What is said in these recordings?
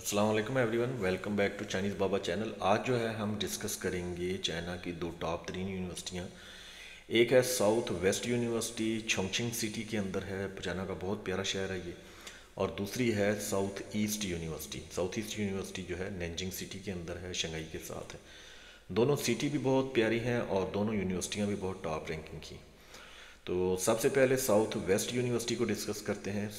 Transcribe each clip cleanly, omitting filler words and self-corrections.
अस्सलाम वालेकुम everyone, welcome back to Chinese Baba channel. आज जो है हम डिस्कस करेंगे चाइना की दो टॉप 3 यूनिवर्सिटियाँ। एक है साउथ वेस्ट यूनिवर्सिटी, छोंगचिंग सिटी के अंदर है, चाइना का बहुत प्यारा शहर है ये। और दूसरी है south east university. South east university जो है नैनजिंग सिटी के अंदर है, शंघाई के साथ है। दोनों सिटी भी बहुत प्यारी हैं और दोनों यूनिवर्सिटियाँ भी बहुत टॉप रैंकिंग की। तो सबसे पहले साउथ वेस्ट यूनिवर्सिटी को डिस्कस करते हैं।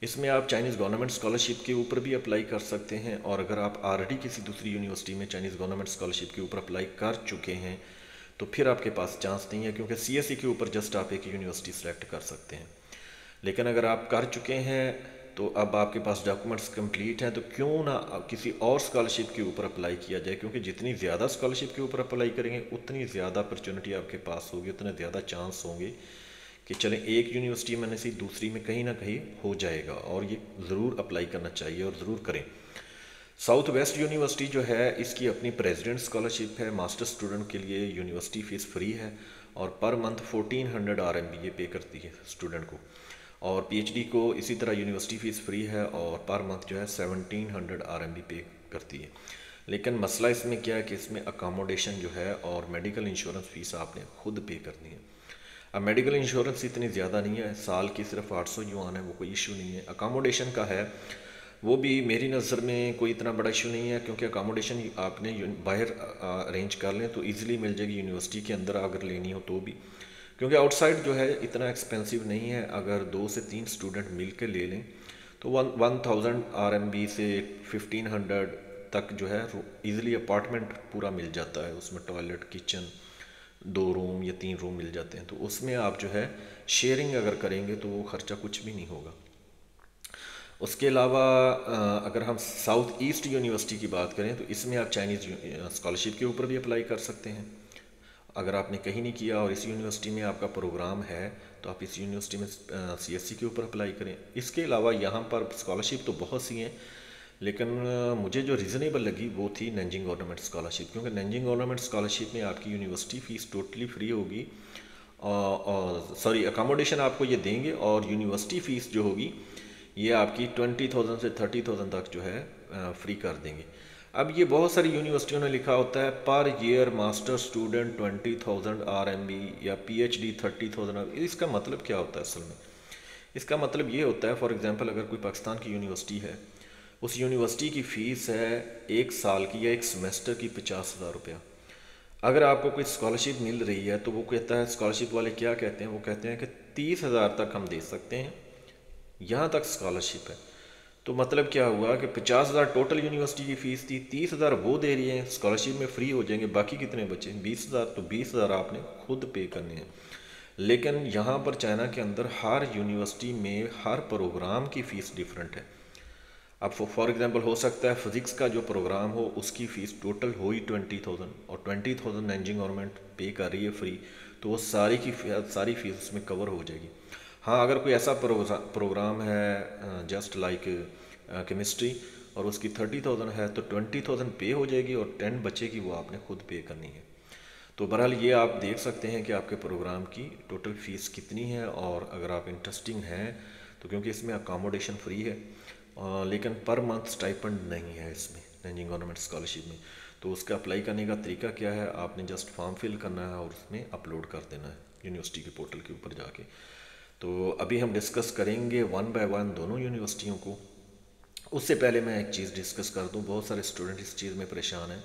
इसमें आप चाइनीज़ गवर्नमेंट स्कॉलरशिप के ऊपर भी अप्लाई कर सकते हैं, और अगर आप ऑलरेडी किसी दूसरी यूनिवर्सिटी में चाइनीज़ गवर्नमेंट स्कॉलरशिप के ऊपर अप्लाई कर चुके हैं तो फिर आपके पास चांस नहीं है, क्योंकि सीएसई के ऊपर जस्ट आप एक यूनिवर्सिटी सेलेक्ट कर सकते हैं। लेकिन अगर आप कर चुके हैं तो अब आपके पास डॉक्यूमेंट्स कंप्लीट हैं, तो क्यों ना किसी और स्कॉलरशिप के ऊपर अप्लाई किया जाए, क्योंकि जितनी ज़्यादा स्कॉलरशिप के ऊपर अप्लाई करेंगे उतनी ज़्यादा अपॉर्चुनिटी आपके पास होगी, उतने ज़्यादा चांस होंगे कि चलें एक यूनिवर्सिटी में से दूसरी में कहीं ना कहीं हो जाएगा। और ये ज़रूर अप्लाई करना चाहिए और ज़रूर करें। साउथ वेस्ट यूनिवर्सिटी जो है इसकी अपनी प्रेसिडेंट स्कॉलरशिप है। मास्टर स्टूडेंट के लिए यूनिवर्सिटी फ़ीस फ्री है और पर मंथ 1400 RMB ये पे करती है स्टूडेंट को। और पीएचडी को इसी तरह यूनिवर्सिटी फ़ीस फ्री है और पर मंथ जो है 1700 RMB पे करती है। लेकिन मसला इसमें क्या है कि इसमें अकामोडेशन जो है और मेडिकल इंश्योरेंस फ़ीस आपने खुद पे करनी है। अब मेडिकल इंश्योरेंस इतनी ज़्यादा नहीं है, साल की सिर्फ 800 युआन है, वो कोई इशू नहीं है। अकामोडेशन का है, वो भी मेरी नज़र में कोई इतना बड़ा इशू नहीं है, क्योंकि अकामोडेशन आपने बाहर अरेंज कर लें तो इजीली मिल जाएगी। यूनिवर्सिटी के अंदर अगर लेनी हो तो भी, क्योंकि आउटसाइड जो है इतना एक्सपेंसिव नहीं है। अगर 2 से 3 स्टूडेंट मिल के ले लें तो 1000 RMB से 1500 तक जो है ईज़िली अपार्टमेंट पूरा मिल जाता है। उसमें टॉयलेट, किचन, 2 रूम या 3 रूम मिल जाते हैं। तो उसमें आप जो है शेयरिंग अगर करेंगे तो वो ख़र्चा कुछ भी नहीं होगा। उसके अलावा अगर हम साउथ ईस्ट यूनिवर्सिटी की बात करें तो इसमें आप चाइनीज़ स्कॉलरशिप के ऊपर भी अप्लाई कर सकते हैं। अगर आपने कहीं नहीं किया और इस यूनिवर्सिटी में आपका प्रोग्राम है तो आप इस यूनिवर्सिटी में सीएससी के ऊपर अप्लाई करें। इसके अलावा यहाँ पर स्कॉलरशिप तो बहुत सी हैं, लेकिन मुझे जो रीज़नेबल लगी वो थी नैनजिंग गवर्नमेंट स्कॉलरशिप, क्योंकि नैनजिंग गवर्नमेंट स्कॉलरशिप में आपकी यूनिवर्सिटी फ़ीस टोटली फ्री होगी। और सॉरी, अकामोडेशन आपको ये देंगे और यूनिवर्सिटी फ़ीस जो होगी ये आपकी 20,000 से 30,000 तक जो है फ्री कर देंगे। अब ये बहुत सारी यूनिवर्सिटियों ने लिखा होता है per year master student 20,000 RMB या पीएचडी 30,000। इसका मतलब क्या होता है असल में? इसका मतलब ये होता है, फॉर एग्जांपल अगर कोई पाकिस्तान की यूनिवर्सिटी है, उस यूनिवर्सिटी की फ़ीस है एक साल की या एक सेमेस्टर की 50,000 रुपया। अगर आपको कोई स्कॉलरशिप मिल रही है तो वो कहता है, स्कॉलरशिप वाले क्या कहते हैं, वो कहते हैं कि 30,000 तक हम दे सकते हैं, यहाँ तक स्कॉलरशिप है। तो मतलब क्या हुआ कि 50,000 टोटल यूनिवर्सिटी की फ़ीस थी, 30,000 वो दे रही है, स्कॉलरशिप में फ्री हो जाएंगे, बाकी कितने बचे? 20,000। तो 20,000 आपने खुद पे करने हैं। लेकिन यहाँ पर चाइना के अंदर हर यूनिवर्सिटी में हर प्रोग्राम की फ़ीस डिफरेंट है। अब फॉर एग्जांपल हो सकता है फिज़िक्स का जो प्रोग्राम हो उसकी फ़ीस टोटल हो ही 20,000 और 20,000 नैनजिंग गवर्नमेंट पे कर रही है फ्री, तो वो सारी फीस उसमें कवर हो जाएगी। हाँ, अगर कोई ऐसा प्रोग्राम है जस्ट लाइक केमिस्ट्री और उसकी 30,000 है तो 20,000 पे हो जाएगी और 10 बचेगी वो आपने खुद पे करनी है। तो बहरहाल ये आप देख सकते हैं कि आपके प्रोग्राम की टोटल फ़ीस कितनी है। और अगर आप इंटरेस्टिंग हैं तो क्योंकि इसमें अकामोडेशन फ्री है लेकिन पर मंथ स्टाइपेंड नहीं है इसमें नैनजिंग गवर्नमेंट स्कॉलरशिप में, तो उसका अप्लाई करने का तरीका क्या है? आपने जस्ट फॉर्म फिल करना है और उसमें अपलोड कर देना है यूनिवर्सिटी के पोर्टल के ऊपर जाके। तो अभी हम डिस्कस करेंगे वन बाय वन दोनों यूनिवर्सिटियों को। उससे पहले मैं एक चीज़ डिस्कस कर दूं, बहुत सारे स्टूडेंट इस चीज़ में परेशान हैं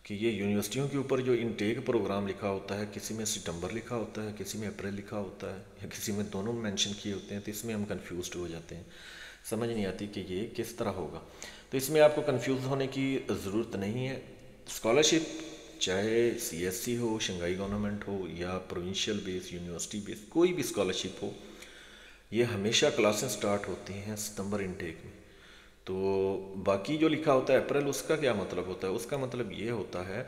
कि ये यूनिवर्सिटियों के ऊपर जो इनटेक प्रोग्राम लिखा होता है, किसी में सितंबर लिखा होता है, किसी में अप्रैल लिखा होता है, या किसी में दोनों मेंशन किए होते हैं, तो इसमें हम कंफ्यूज हो जाते हैं, समझ नहीं आती कि ये किस तरह होगा। तो इसमें आपको कंफ्यूज होने की ज़रूरत नहीं है। स्कॉलरशिप चाहे सीएससी हो, शंघाई गवर्नमेंट हो या प्रोविंशियल बेस, यूनिवर्सिटी बेस, कोई भी स्कॉलरशिप हो, ये हमेशा क्लासेस स्टार्ट होती हैं सितंबर इनटेक में। तो बाकी जो लिखा होता है अप्रैल, उसका क्या मतलब होता है? उसका मतलब ये होता है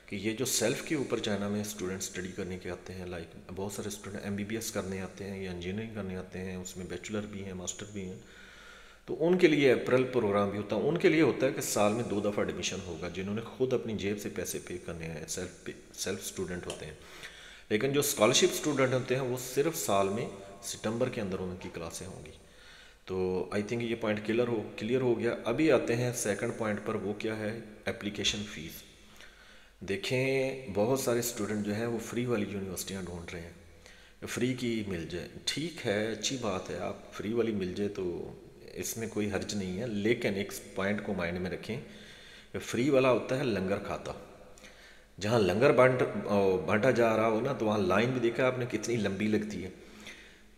कि ये जो सेल्फ़ के ऊपर चाइना में स्टूडेंट स्टडी करने के आते हैं, लाइक बहुत सारे स्टूडेंट एमबीबीएस करने आते हैं या इंजीनियरिंग करने आते हैं, उसमें बैचलर भी हैं, मास्टर भी हैं, तो उनके लिए अप्रैल प्रोग्राम भी होता है। उनके लिए होता है कि साल में 2 दफ़ा एडमिशन होगा, जिन्होंने खुद अपनी जेब से पैसे पे करने हैं, सेल्फ स्टूडेंट होते हैं। लेकिन जो स्कॉलरशिप स्टूडेंट होते हैं वो सिर्फ साल में सितंबर के अंदर उनकी क्लासें होंगी। तो आई थिंक ये पॉइंट क्लियर हो गया। अभी आते हैं सेकंड पॉइंट पर, वो क्या है, एप्लीकेशन फ़ीस। देखें बहुत सारे स्टूडेंट जो हैं वो फ्री वाली यूनिवर्सिटियाँ ढूंढ रहे हैं, फ्री की मिल जाए, ठीक है, अच्छी बात है, आप फ्री वाली मिल जाए तो इसमें कोई हर्ज नहीं है। लेकिन एक पॉइंट को माइंड में रखें, फ्री वाला होता है लंगर खाता। जहाँ लंगर बांटा जा रहा हो ना, तो वहाँ लाइन भी देखा आपने कितनी लंबी लगती है।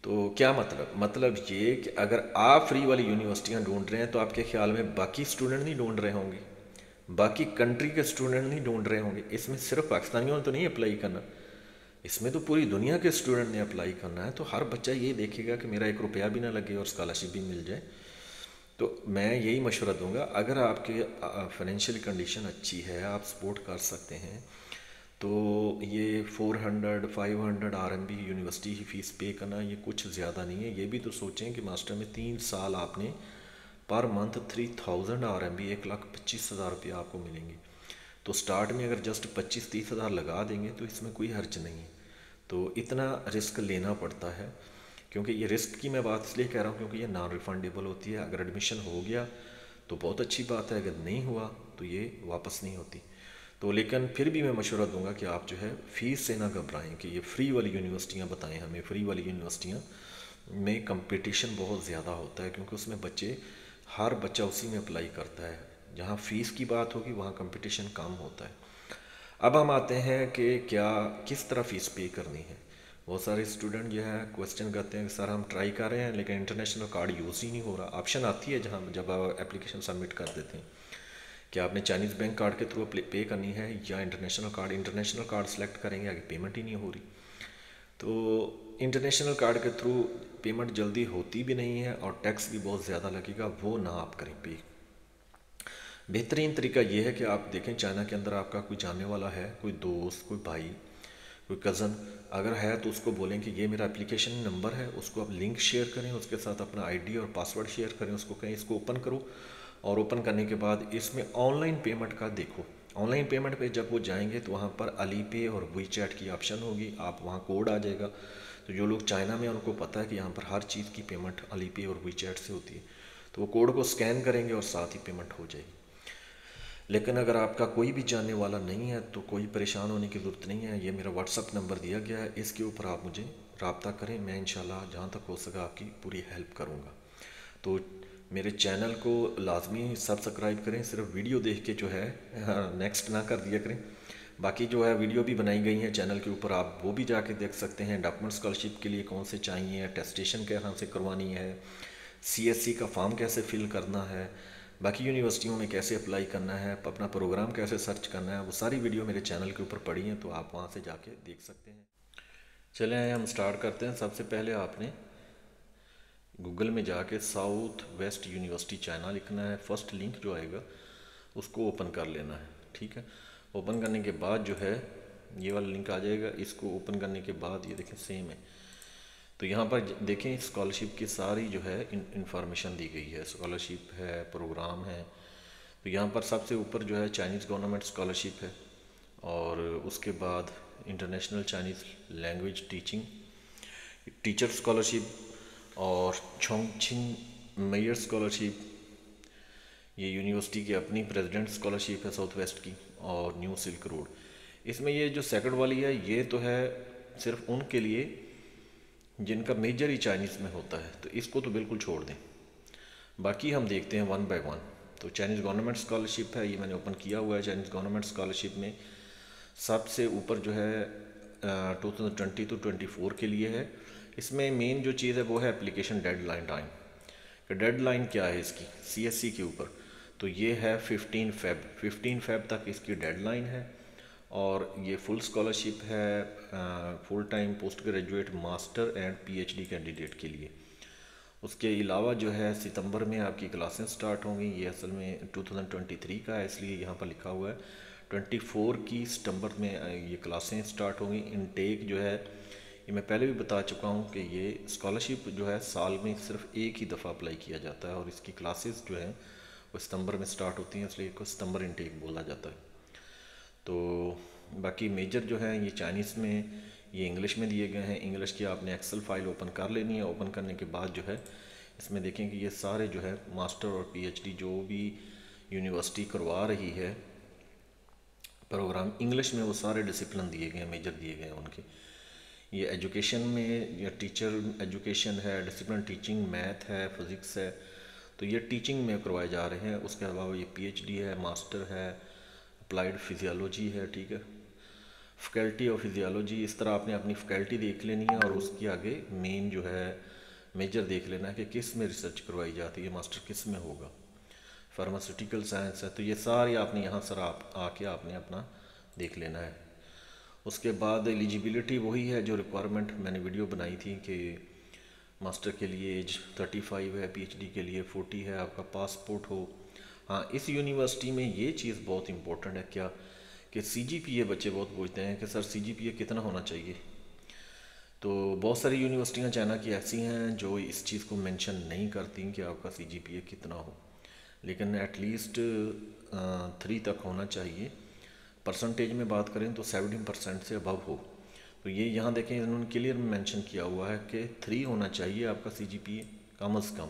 तो क्या मतलब ये कि अगर आप फ्री वाली यूनिवर्सिटियाँ ढूंढ रहे हैं तो आपके ख्याल में बाकी स्टूडेंट नहीं ढूंढ रहे होंगे, बाकी कंट्री के स्टूडेंट नहीं ढूंढ रहे होंगे। इसमें सिर्फ पाकिस्तानियों ने तो नहीं अप्लाई करना, इसमें तो पूरी दुनिया के स्टूडेंट ने अप्लाई करना है। तो हर बच्चा ये देखेगा कि मेरा 1 रुपया भी ना लगे और स्कॉलरशिप भी मिल जाए। तो मैं यही मशवरा दूंगा, अगर आपकी फाइनेंशियल कंडीशन अच्छी है, आप सपोर्ट कर सकते हैं, तो ये 400-500 RMB यूनिवर्सिटी की फ़ीस पे करना ये कुछ ज़्यादा नहीं है। ये भी तो सोचें कि मास्टर में 3 साल आपने पर मंथ 3000 RMB, 1,25,000 रुपया आपको मिलेंगे। तो स्टार्ट में अगर जस्ट 25-30 हज़ार लगा देंगे तो इसमें कोई हर्ज नहीं है। तो इतना रिस्क लेना पड़ता है, क्योंकि ये रिस्क की मैं बात इसलिए कह रहा हूँ क्योंकि ये नॉन रिफंडेबल होती है। अगर एडमिशन हो गया तो बहुत अच्छी बात है, अगर नहीं हुआ तो ये वापस नहीं होती। तो लेकिन फिर भी मैं मशवरा दूंगा कि आप जो है फ़ीस से ना घबराएं कि ये फ्री वाली यूनिवर्सिटियाँ बताएं हमें। फ्री वाली यूनिवर्सिटियाँ में कंपटीशन बहुत ज़्यादा होता है, क्योंकि उसमें हर बच्चा उसी में अप्लाई करता है। जहाँ फ़ीस की बात होगी वहाँ कंपटीशन कम होता है। अब हम आते हैं कि किस तरह फ़ीस पे करनी है। बहुत सारे स्टूडेंट जो है क्वेश्चन करते हैं कि सर हम ट्राई कर रहे हैं लेकिन इंटरनेशनल कार्ड यूज़ ही नहीं हो रहा। ऑप्शन आती है जहाँ जब आप एप्लीकेशन सबमिट कर देते हैं कि आपने चाइनीज़ बैंक कार्ड के थ्रू पे करनी है या इंटरनेशनल कार्ड सेलेक्ट करेंगे, आगे पेमेंट ही नहीं हो रही। तो इंटरनेशनल कार्ड के थ्रू पेमेंट जल्दी होती भी नहीं है और टैक्स भी बहुत ज़्यादा लगेगा, वो ना आप करें पे। बेहतरीन तरीका ये है कि आप देखें चाइना के अंदर आपका कोई जानने वाला है, कोई दोस्त, कोई भाई, कोई कज़न अगर है तो उसको बोलें कि ये मेरा एप्लीकेशन नंबर है, उसको आप लिंक शेयर करें, उसके साथ अपना आईडी और पासवर्ड शेयर करें, उसको कहें इसको ओपन करो। और ओपन करने के बाद इसमें ऑनलाइन पेमेंट का देखो। ऑनलाइन पेमेंट पे जब वो जाएंगे तो वहाँ पर अली पे और वी चैट की ऑप्शन होगी, आप वहाँ कोड आ जाएगा। तो जो लोग चाइना में उनको पता है कि यहाँ पर हर चीज़ की पेमेंट अली पे और वी चैट से होती है, तो वो कोड को स्कैन करेंगे और साथ ही पेमेंट हो जाएगी। लेकिन अगर आपका कोई भी जानने वाला नहीं है तो कोई परेशान होने की ज़रूरत नहीं है। ये मेरा व्हाट्सअप नंबर दिया गया है, इसके ऊपर आप मुझे रब्ता करें, मैं इंशाल्लाह जहाँ तक हो सका आपकी पूरी हेल्प करूँगा। तो मेरे चैनल को लाजमी सब्सक्राइब करें, सिर्फ वीडियो देख के जो है नेक्स्ट ना कर दिया करें। बाकी जो है वीडियो भी बनाई गई हैं चैनल के ऊपर, आप वो भी जाके देख सकते हैं। डॉक्यूमेंट स्कॉलरशिप के लिए कौन से चाहिए, अटेस्टेशन कहाँ से करवानी है, CSC का फॉर्म कैसे फिल करना है, बाकी यूनिवर्सिटियों में कैसे अप्लाई करना है, अपना प्रोग्राम कैसे सर्च करना है, वो सारी वीडियो मेरे चैनल के ऊपर पड़ी हैं, तो आप वहाँ से जाके देख सकते हैं। चलें हम स्टार्ट करते हैं। सबसे पहले आपने गूगल में जाके साउथ वेस्ट यूनिवर्सिटी चाइना लिखना है। फर्स्ट लिंक जो आएगा उसको ओपन कर लेना है, ठीक है। ओपन करने के बाद जो है ये वाला लिंक आ जाएगा, इसको ओपन करने के बाद ये देखें सेम है। तो यहाँ पर देखें स्कॉलरशिप की सारी जो है इंफॉर्मेशन दी गई है, स्कॉलरशिप है, प्रोग्राम है। तो यहाँ पर सबसे ऊपर जो है चाइनीज़ गवर्नमेंट स्कॉलरशिप है, और उसके बाद international Chinese language teacher scholarship, और छोंगछिंग मेयर स्कॉलरशिप, ये यूनिवर्सिटी की अपनी प्रेसिडेंट स्कॉलरशिप है साउथ वेस्ट की, और न्यू सिल्क रोड। इसमें ये जो सेकंड वाली है ये तो है सिर्फ उनके लिए जिनका मेजर ही चाइनीज़ में होता है, तो इसको तो बिल्कुल छोड़ दें। बाकी हम देखते हैं वन बाय वन। तो चाइनीज़ गवर्नमेंट स्कॉलरशिप है, ये मैंने ओपन किया हुआ है। चाइनीज़ गवर्नमेंट स्कॉलरशिप में सबसे ऊपर जो है 2020 to 24 के लिए है। इसमें मेन जो चीज़ है वो है एप्लीकेशन डेडलाइन टाइम। डेडलाइन क्या है इसकी CSC के ऊपर, तो ये है 15 फेब तक इसकी डेडलाइन है। और ये फुल स्कॉलरशिप है full time post graduate master and PhD candidate के लिए। उसके अलावा जो है सितंबर में आपकी क्लासें स्टार्ट होंगी। ये असल में 2023 का है, इसलिए यहाँ पर लिखा हुआ है 24 की सितंबर में ये क्लासें स्टार्ट होंगी। इनटेक जो है ये मैं पहले भी बता चुका हूँ कि ये स्कॉलरशिप जो है साल में सिर्फ एक ही दफ़ा अप्लाई किया जाता है, और इसकी क्लासेस जो हैं वो सितंबर में स्टार्ट होती हैं, इसलिए इसको सितंबर इनटेक बोला जाता है। तो बाकी मेजर जो है ये चाइनीज़ में, ये इंग्लिश में दिए गए हैं। इंग्लिश की आपने एक्सेल फाइल ओपन कर लेनी है। ओपन करने के बाद जो है इसमें देखें कि ये सारे जो है मास्टर और पीएचडी जो भी यूनिवर्सिटी करवा रही है प्रोग्राम इंग्लिश में, वो सारे डिसिप्लिन दिए गए हैं, मेजर दिए गए हैं उनके। ये एजुकेशन में या टीचर एजुकेशन है, डिसिप्लिन टीचिंग, मैथ है, फिज़िक्स है, तो ये टीचिंग में करवाए जा रहे हैं। उसके अलावा ये पीएचडी है, मास्टर है, अप्लाइड फिजियोलॉजी है, ठीक है, फैकल्टी ऑफ फिजियोलॉजी। इस तरह आपने अपनी फैकल्टी देख लेनी है और उसके आगे मेन जो है मेजर देख लेना है कि किस में रिसर्च करवाई जाती है, मास्टर किस में होगा। फार्मास्यूटिकल साइंस है, तो ये सारी आपने यहाँ सर आप आके आपने अपना देख लेना है। उसके बाद एलिजिबिलिटी वही है जो रिक्वायरमेंट मैंने वीडियो बनाई थी कि मास्टर के लिए एज 35 है, पीएचडी के लिए 40 है, आपका पासपोर्ट हो। हाँ, इस यूनिवर्सिटी में ये चीज़ बहुत इंपॉर्टेंट है क्या कि सीजीपीए, बच्चे बहुत पूछते हैं कि सर सीजीपीए कितना होना चाहिए। तो बहुत सारी यूनिवर्सिटियाँ चाइना की ऐसी हैं जो इस चीज़ को मेंशन नहीं करती कि आपका सीजीपीए कितना हो, लेकिन एटलीस्ट 3 तक होना चाहिए। परसेंटेज में बात करें तो 70% से अबव हो। तो ये यहाँ देखें इन्होंने क्लियर मेंशन किया हुआ है कि 3 होना चाहिए आपका सीजीपीए कम से कम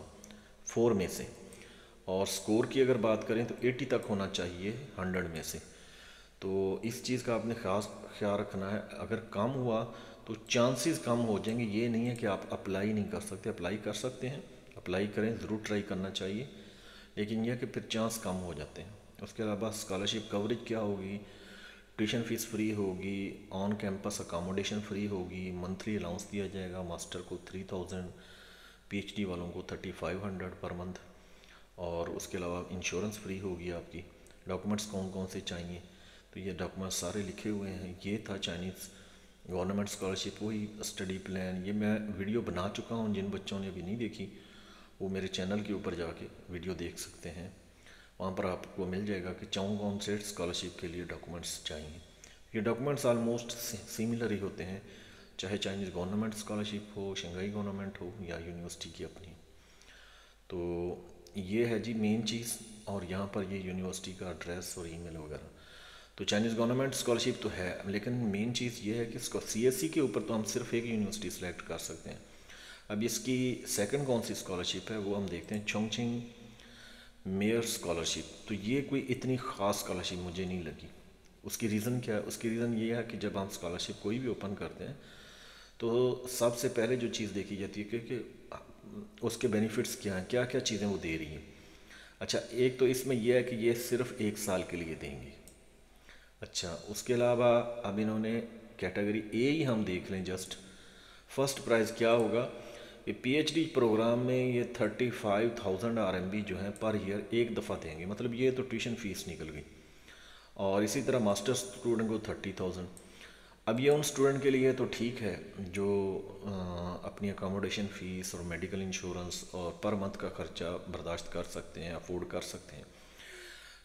4 में से। और स्कोर की अगर बात करें तो 80 तक होना चाहिए 100 में से। तो इस चीज़ का आपने खास ख्याल रखना है। अगर कम हुआ तो चांसेस कम हो जाएंगे। ये नहीं है कि आप अप्लाई नहीं कर सकते, अप्लाई कर सकते हैं, अप्लाई करें, ज़रूर ट्राई करना चाहिए, लेकिन यह कि फिर चांस कम हो जाते हैं। उसके अलावा स्कॉलरशिप कवरेज क्या होगी, ट्यूशन फीस फ्री होगी, ऑन कैंपस अकोमोडेशन फ्री होगी, मंथली अलाउंस दिया जाएगा, मास्टर को 3000, पीएचडी वालों को 3500 पर मंथ, और उसके अलावा इंश्योरेंस फ्री होगी आपकी। डॉक्यूमेंट्स कौन कौन से चाहिए, तो ये डॉक्यूमेंट्स सारे लिखे हुए हैं। ये था चाइनीज़ गवर्नमेंट स्कॉलरशिप, वही स्टडी प्लान। ये मैं वीडियो बना चुका हूँ, जिन बच्चों ने अभी नहीं देखी वो मेरे चैनल के ऊपर जाके वीडियो देख सकते हैं। वहाँ पर आपको मिल जाएगा कि कौन से स्कॉलरशिप के लिए डॉक्यूमेंट्स चाहिए। ये डॉक्यूमेंट्स ऑलमोस्ट सिमिलर ही होते हैं, चाहे चाइनीज़ गवर्नमेंट स्कॉलरशिप हो, शंघाई गवर्नमेंट हो या यूनिवर्सिटी की अपनी। तो ये है जी मेन चीज़। और यहाँ पर ये यूनिवर्सिटी का एड्रेस और ईमेल वगैरह। तो चाइनीज़ गवर्नमेंट स्कॉलरशिप तो है, लेकिन मेन चीज़ ये है कि सीएससी के ऊपर तो हम सिर्फ एक यूनिवर्सिटी सेलेक्ट कर सकते हैं। अब इसकी सेकंड कौन सी स्कॉलरशिप है वो हम देखते हैं, चोंगचिंग मेयर स्कॉलरशिप। तो ये कोई इतनी ख़ास स्कॉलरशिप मुझे नहीं लगी। उसकी रीज़न क्या है? उसकी रीज़न ये है कि जब हम स्कॉलरशिप कोई भी ओपन करते हैं तो सबसे पहले जो चीज़ देखी जाती है कि उसके बेनिफिट्स क्या हैं, क्या क्या चीज़ें वो दे रही हैं। अच्छा, एक तो इसमें यह है कि ये सिर्फ 1 साल के लिए देंगे। अच्छा, उसके अलावा अब इन्होंने कैटेगरी ए ही हम देख लें जस्ट, फर्स्ट प्राइज़ क्या होगा। ये पीएचडी प्रोग्राम में ये 35,000 RMB जो है पर ईयर एक दफ़ा देंगे, मतलब ये तो ट्यूशन फ़ीस निकल गई। और इसी तरह मास्टर स्टूडेंट को 30,000। अब ये उन स्टूडेंट के लिए तो ठीक है जो अपनी अकोमोडेशन फ़ीस और मेडिकल इंश्योरेंस और पर मंथ का खर्चा बर्दाश्त कर सकते हैं, अफोर्ड कर सकते हैं।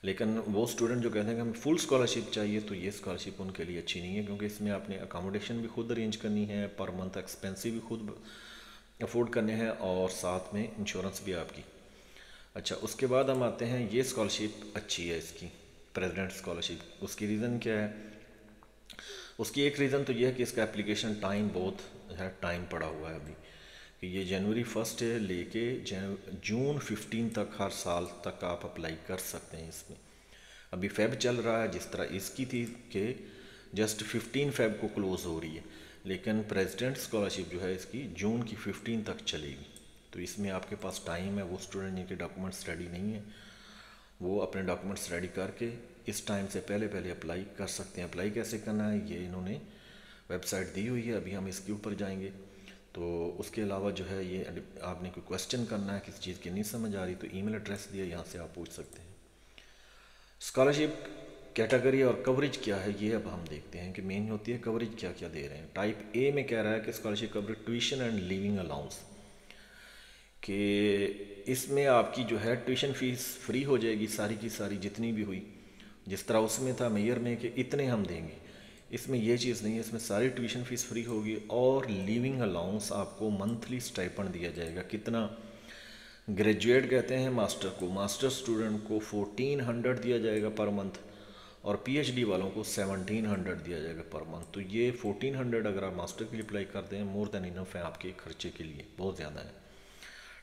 लेकिन वो स्टूडेंट जो कहते हैं कि हमें फुल स्कॉलरशिप चाहिए, तो ये स्कॉलरशिप उनके लिए अच्छी नहीं है, क्योंकि इसमें आपने अकोमोडेशन भी खुद अरेंज करनी है, पर मंथ एक्सपेंसिव भी खुद अफोर्ड करने हैं, और साथ में इंश्योरेंस भी आपकी। अच्छा, उसके बाद हम आते हैं, ये स्कॉलरशिप अच्छी है इसकी, प्रेसिडेंट स्कॉलरशिप। उसकी रीज़न क्या है? उसकी एक रीज़न तो ये है कि इसका एप्लीकेशन टाइम बहुत है, टाइम पड़ा हुआ है अभी, कि ये जनवरी 1 है लेके जून 15 तक हर साल तक आप अप्लाई कर सकते हैं इसमें। अभी फेब चल रहा है, जिस तरह इसकी थी कि जस्ट 15 फेब को क्लोज़ हो रही है, लेकिन प्रेसिडेंट स्कॉलरशिप जो है इसकी जून की 15 तक चलेगी। तो इसमें आपके पास टाइम है। वो स्टूडेंट जिनके डॉक्यूमेंट्स रेडी नहीं है वो अपने डॉक्यूमेंट्स रेडी करके इस टाइम से पहले पहले अप्लाई कर सकते हैं। अप्लाई कैसे करना है ये इन्होंने वेबसाइट दी हुई है, अभी हम इसके ऊपर जाएंगे। तो उसके अलावा जो है ये आपने कोई क्वेश्चन करना है, किसी चीज़ की नहीं समझ आ रही, तो ईमेल एड्रेस दिया, यहाँ से आप पूछ सकते हैं। स्कॉलरशिप कैटेगरी और कवरेज क्या है ये अब हम देखते हैं कि मेन होती है कवरेज क्या क्या दे रहे हैं। टाइप ए में कह रहा है कि scholarship coverage tuition and living allowance, कि इसमें आपकी जो है ट्यूशन फ़ीस फ्री हो जाएगी सारी की सारी जितनी भी हुई, जिस तरह उसमें था मेयर में कि इतने हम देंगे। इसमें ये चीज़ नहीं है, इसमें सारी ट्यूशन फ़ीस फ्री होगी, और लिविंग अलाउंस आपको मंथली स्टाइपेंड दिया जाएगा। कितना? ग्रेजुएट कहते हैं मास्टर को, मास्टर स्टूडेंट को 1400 दिया जाएगा पर मंथ, और पीएचडी वालों को 1700 दिया जाएगा पर मंथ। तो ये 1400 अगर आप मास्टर के लिए अप्लाई करते हैं, मोर देन इनफ है आपके खर्चे के लिए, बहुत ज़्यादा है।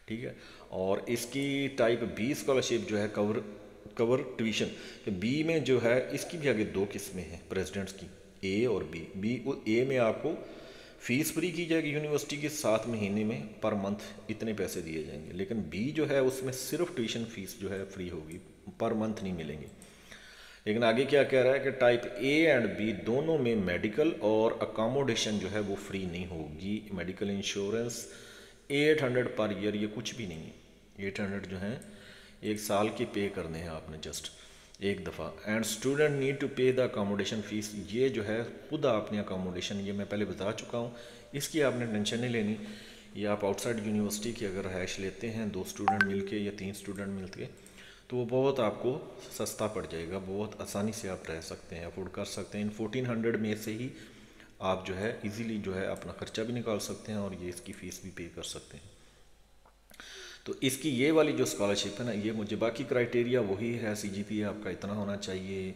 ठीक है। और इसकी टाइप बी स्कॉलरशिप जो है कवर कवर ट्यूशन, तो बी में जो है इसकी भी आगे दो किस्में हैं प्रेसिडेंट्स की, ए और बी। ए में आपको फीस फ्री की जाएगी यूनिवर्सिटी के, 7 महीने में पर मंथ इतने पैसे दिए जाएंगे। लेकिन बी जो है उसमें सिर्फ ट्यूशन फीस जो है फ्री होगी, पर मंथ नहीं मिलेंगे। लेकिन आगे क्या कह रहा है कि टाइप ए एंड बी दोनों में मेडिकल और अकोमोडेशन जो है वो फ्री नहीं होगी। मेडिकल इंश्योरेंस 800 पर ईयर, ये कुछ भी नहीं है। 800 जो है 1 साल के पे करने हैं आपने जस्ट एक दफ़ा। एंड स्टूडेंट नीड टू पे द अकोमोडेशन फ़ीस, ये जो है खुद आपने अकोमोडेशन, ये मैं पहले बता चुका हूँ, इसकी आपने टेंशन नहीं लेनी। ये आप आउटसाइड यूनिवर्सिटी की अगर रहायश लेते हैं 2 स्टूडेंट मिलके या 3 स्टूडेंट मिलके, तो वो बहुत आपको सस्ता पड़ जाएगा, बहुत आसानी से आप रह सकते हैं, अफोर्ड कर सकते हैं। इन 1400 में से ही आप जो है इजीली जो है अपना ख़र्चा भी निकाल सकते हैं और ये इसकी फ़ीस भी पे कर सकते हैं। तो इसकी ये वाली जो स्कॉलरशिप है ना, ये मुझे बाकी क्राइटेरिया वही है, सीजीपीए आपका इतना होना चाहिए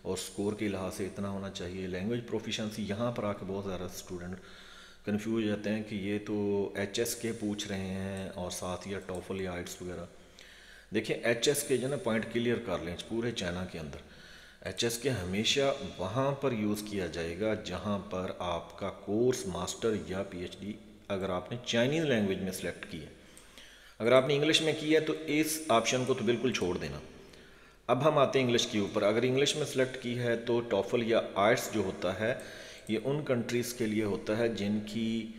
और स्कोर के लिहाज से इतना होना चाहिए। लैंग्वेज प्रोफिशेंसी, यहाँ पर आके बहुत ज़्यादा स्टूडेंट कन्फ्यूज हो जाते हैं कि ये तो एचएस के पूछ रहे हैं और साथ ही टॉफल या आइट्स वगैरह। देखिए एचएस के जो ना पॉइंट क्लियर कर लें, पूरे चाइना के अंदर एचएस के हमेशा वहाँ पर यूज़ किया जाएगा जहाँ पर आपका कोर्स मास्टर या पीएचडी अगर आपने चाइनीज़ लैंग्वेज में सेलेक्ट किया। अगर आपने इंग्लिश में किया है तो इस ऑप्शन को तो बिल्कुल छोड़ देना। अब हम आते हैं इंग्लिश के ऊपर। अगर इंग्लिश में सेलेक्ट की है तो टॉफल या आइट्स जो होता है ये उन कंट्रीज़ के लिए होता है जिनकी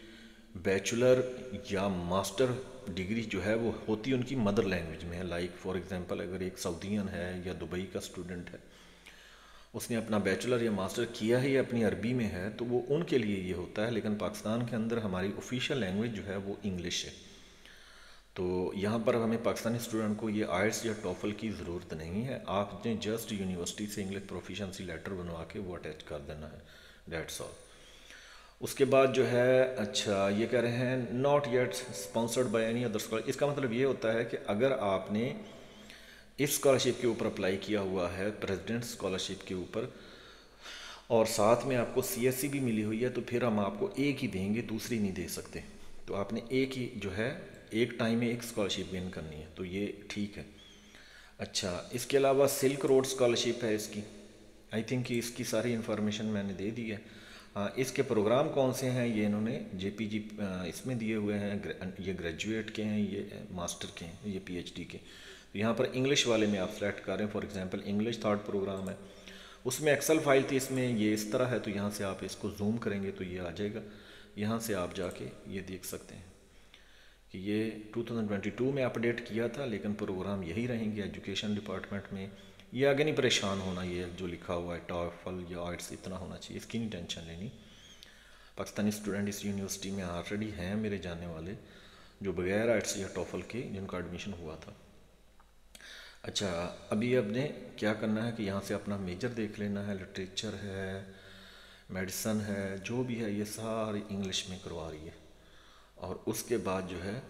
बैचलर या मास्टर डिग्री जो है वो होती है उनकी मदर लैंग्वेज में है। लाइक फॉर एग्जांपल अगर एक सऊदीयन है या दुबई का स्टूडेंट है, उसने अपना बैचलर या मास्टर किया ही अपनी अरबी में है, तो वो उनके लिए ये होता है। लेकिन पाकिस्तान के अंदर हमारी ऑफिशियल लैंग्वेज जो है वो इंग्लिश है। तो यहाँ पर हमें पाकिस्तानी स्टूडेंट को ये आइट्स या टॉफल की ज़रूरत नहीं है, आपने जस्ट यूनिवर्सिटी से इंग्लिश प्रोफिशेंसी लेटर बनवा के वो अटैच कर देना है, डेट्स ऑल। उसके बाद जो है, अच्छा ये कह रहे हैं not yet sponsored by any other scholar. इसका मतलब ये होता है कि अगर आपने इस स्कॉलरशिप के ऊपर अप्लाई किया हुआ है प्रेसिडेंट स्कॉलरशिप के ऊपर और साथ में आपको सीएससी भी मिली हुई है, तो फिर हम आपको एक ही देंगे, दूसरी नहीं दे सकते। तो आपने एक ही जो है एक टाइम में एक स्कॉलरशिप गेन करनी है, तो ये ठीक है। अच्छा इसके अलावा सिल्क रोड स्कॉलरशिप है इसकी, आई थिंक कि इसकी सारी इन्फॉर्मेशन मैंने दे दी है। हाँ, इसके प्रोग्राम कौन से हैं ये इन्होंने जेपीजी इसमें दिए हुए हैं, ये ग्रेजुएट के हैं, ये मास्टर के हैं, ये पीएचडी के। तो यहाँ पर इंग्लिश वाले में आप सेलेक्ट करें, for example English 3rd programme है, उसमें एक्सेल फाइल थी, इसमें ये इस तरह है। तो यहाँ से आप इसको जूम करेंगे तो ये आ जाएगा, यहाँ से आप जाके ये देख सकते हैं कि ये 2022 में अपडेट किया था, लेकिन प्रोग्राम यही रहेंगे एजुकेशन डिपार्टमेंट में। ये आगे नहीं परेशान होना, ये जो लिखा हुआ है टॉफल या आइट्स इतना होना चाहिए, इसकी नहीं टेंशन लेनी। पाकिस्तानी स्टूडेंट इस यूनिवर्सिटी में ऑलरेडी हैं मेरे जाने वाले, जो बगैर आइट्स या टॉफल के जिनका एडमिशन हुआ था। अच्छा अभी आपने क्या करना है कि यहाँ से अपना मेजर देख लेना है, लिटरेचर है, मेडिसन है, जो भी है ये सारी इंग्लिश में करवा रही है। और उसके बाद जो है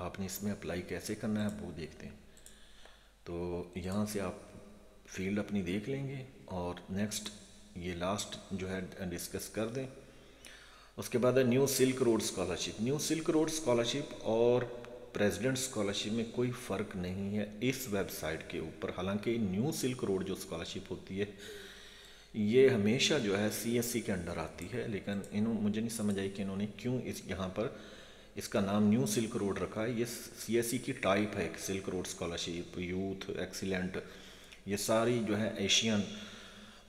आपने इसमें अप्लाई कैसे करना है वो देखते हैं। तो यहाँ से आप फील्ड अपनी देख लेंगे और नेक्स्ट ये लास्ट जो है डिस्कस कर दें। उसके बाद है new silk road scholarship. New silk road scholarship और प्रेसिडेंट स्कॉलरशिप में कोई फ़र्क नहीं है इस वेबसाइट के ऊपर। हालांकि न्यू सिल्क रोड जो स्कॉलरशिप होती है ये हमेशा जो है सीएससी के अंडर आती है, लेकिन मुझे नहीं समझ आई कि इन्होंने क्यों इस यहाँ पर इसका नाम न्यू सिल्क रोड रखा है। ये सीएससी की टाइप है, silk road scholarship, youth excellent, ये सारी जो है एशियन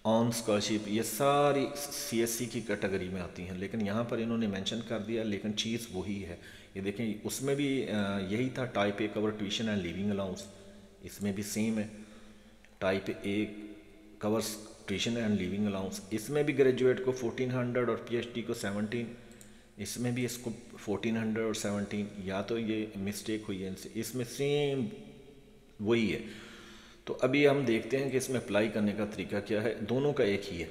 ऑन स्कॉलरशिप, ये सारी सीएससी की कैटेगरी में आती हैं। लेकिन यहाँ पर इन्होंने मेंशन कर दिया, लेकिन चीज़ वही है। ये देखें उसमें भी यही था, type A cover tuition and living allowance, इसमें भी सेम है, type A covers tuition and living allowance. इसमें भी ग्रेजुएट को 1400 और पीएचडी को 17, इसमें भी इसको 1400 और 17, या तो ये मिस्टेक हुई है, इसमें सेम वही है। तो अभी हम देखते हैं कि इसमें अप्लाई करने का तरीका क्या है। दोनों का एक ही है,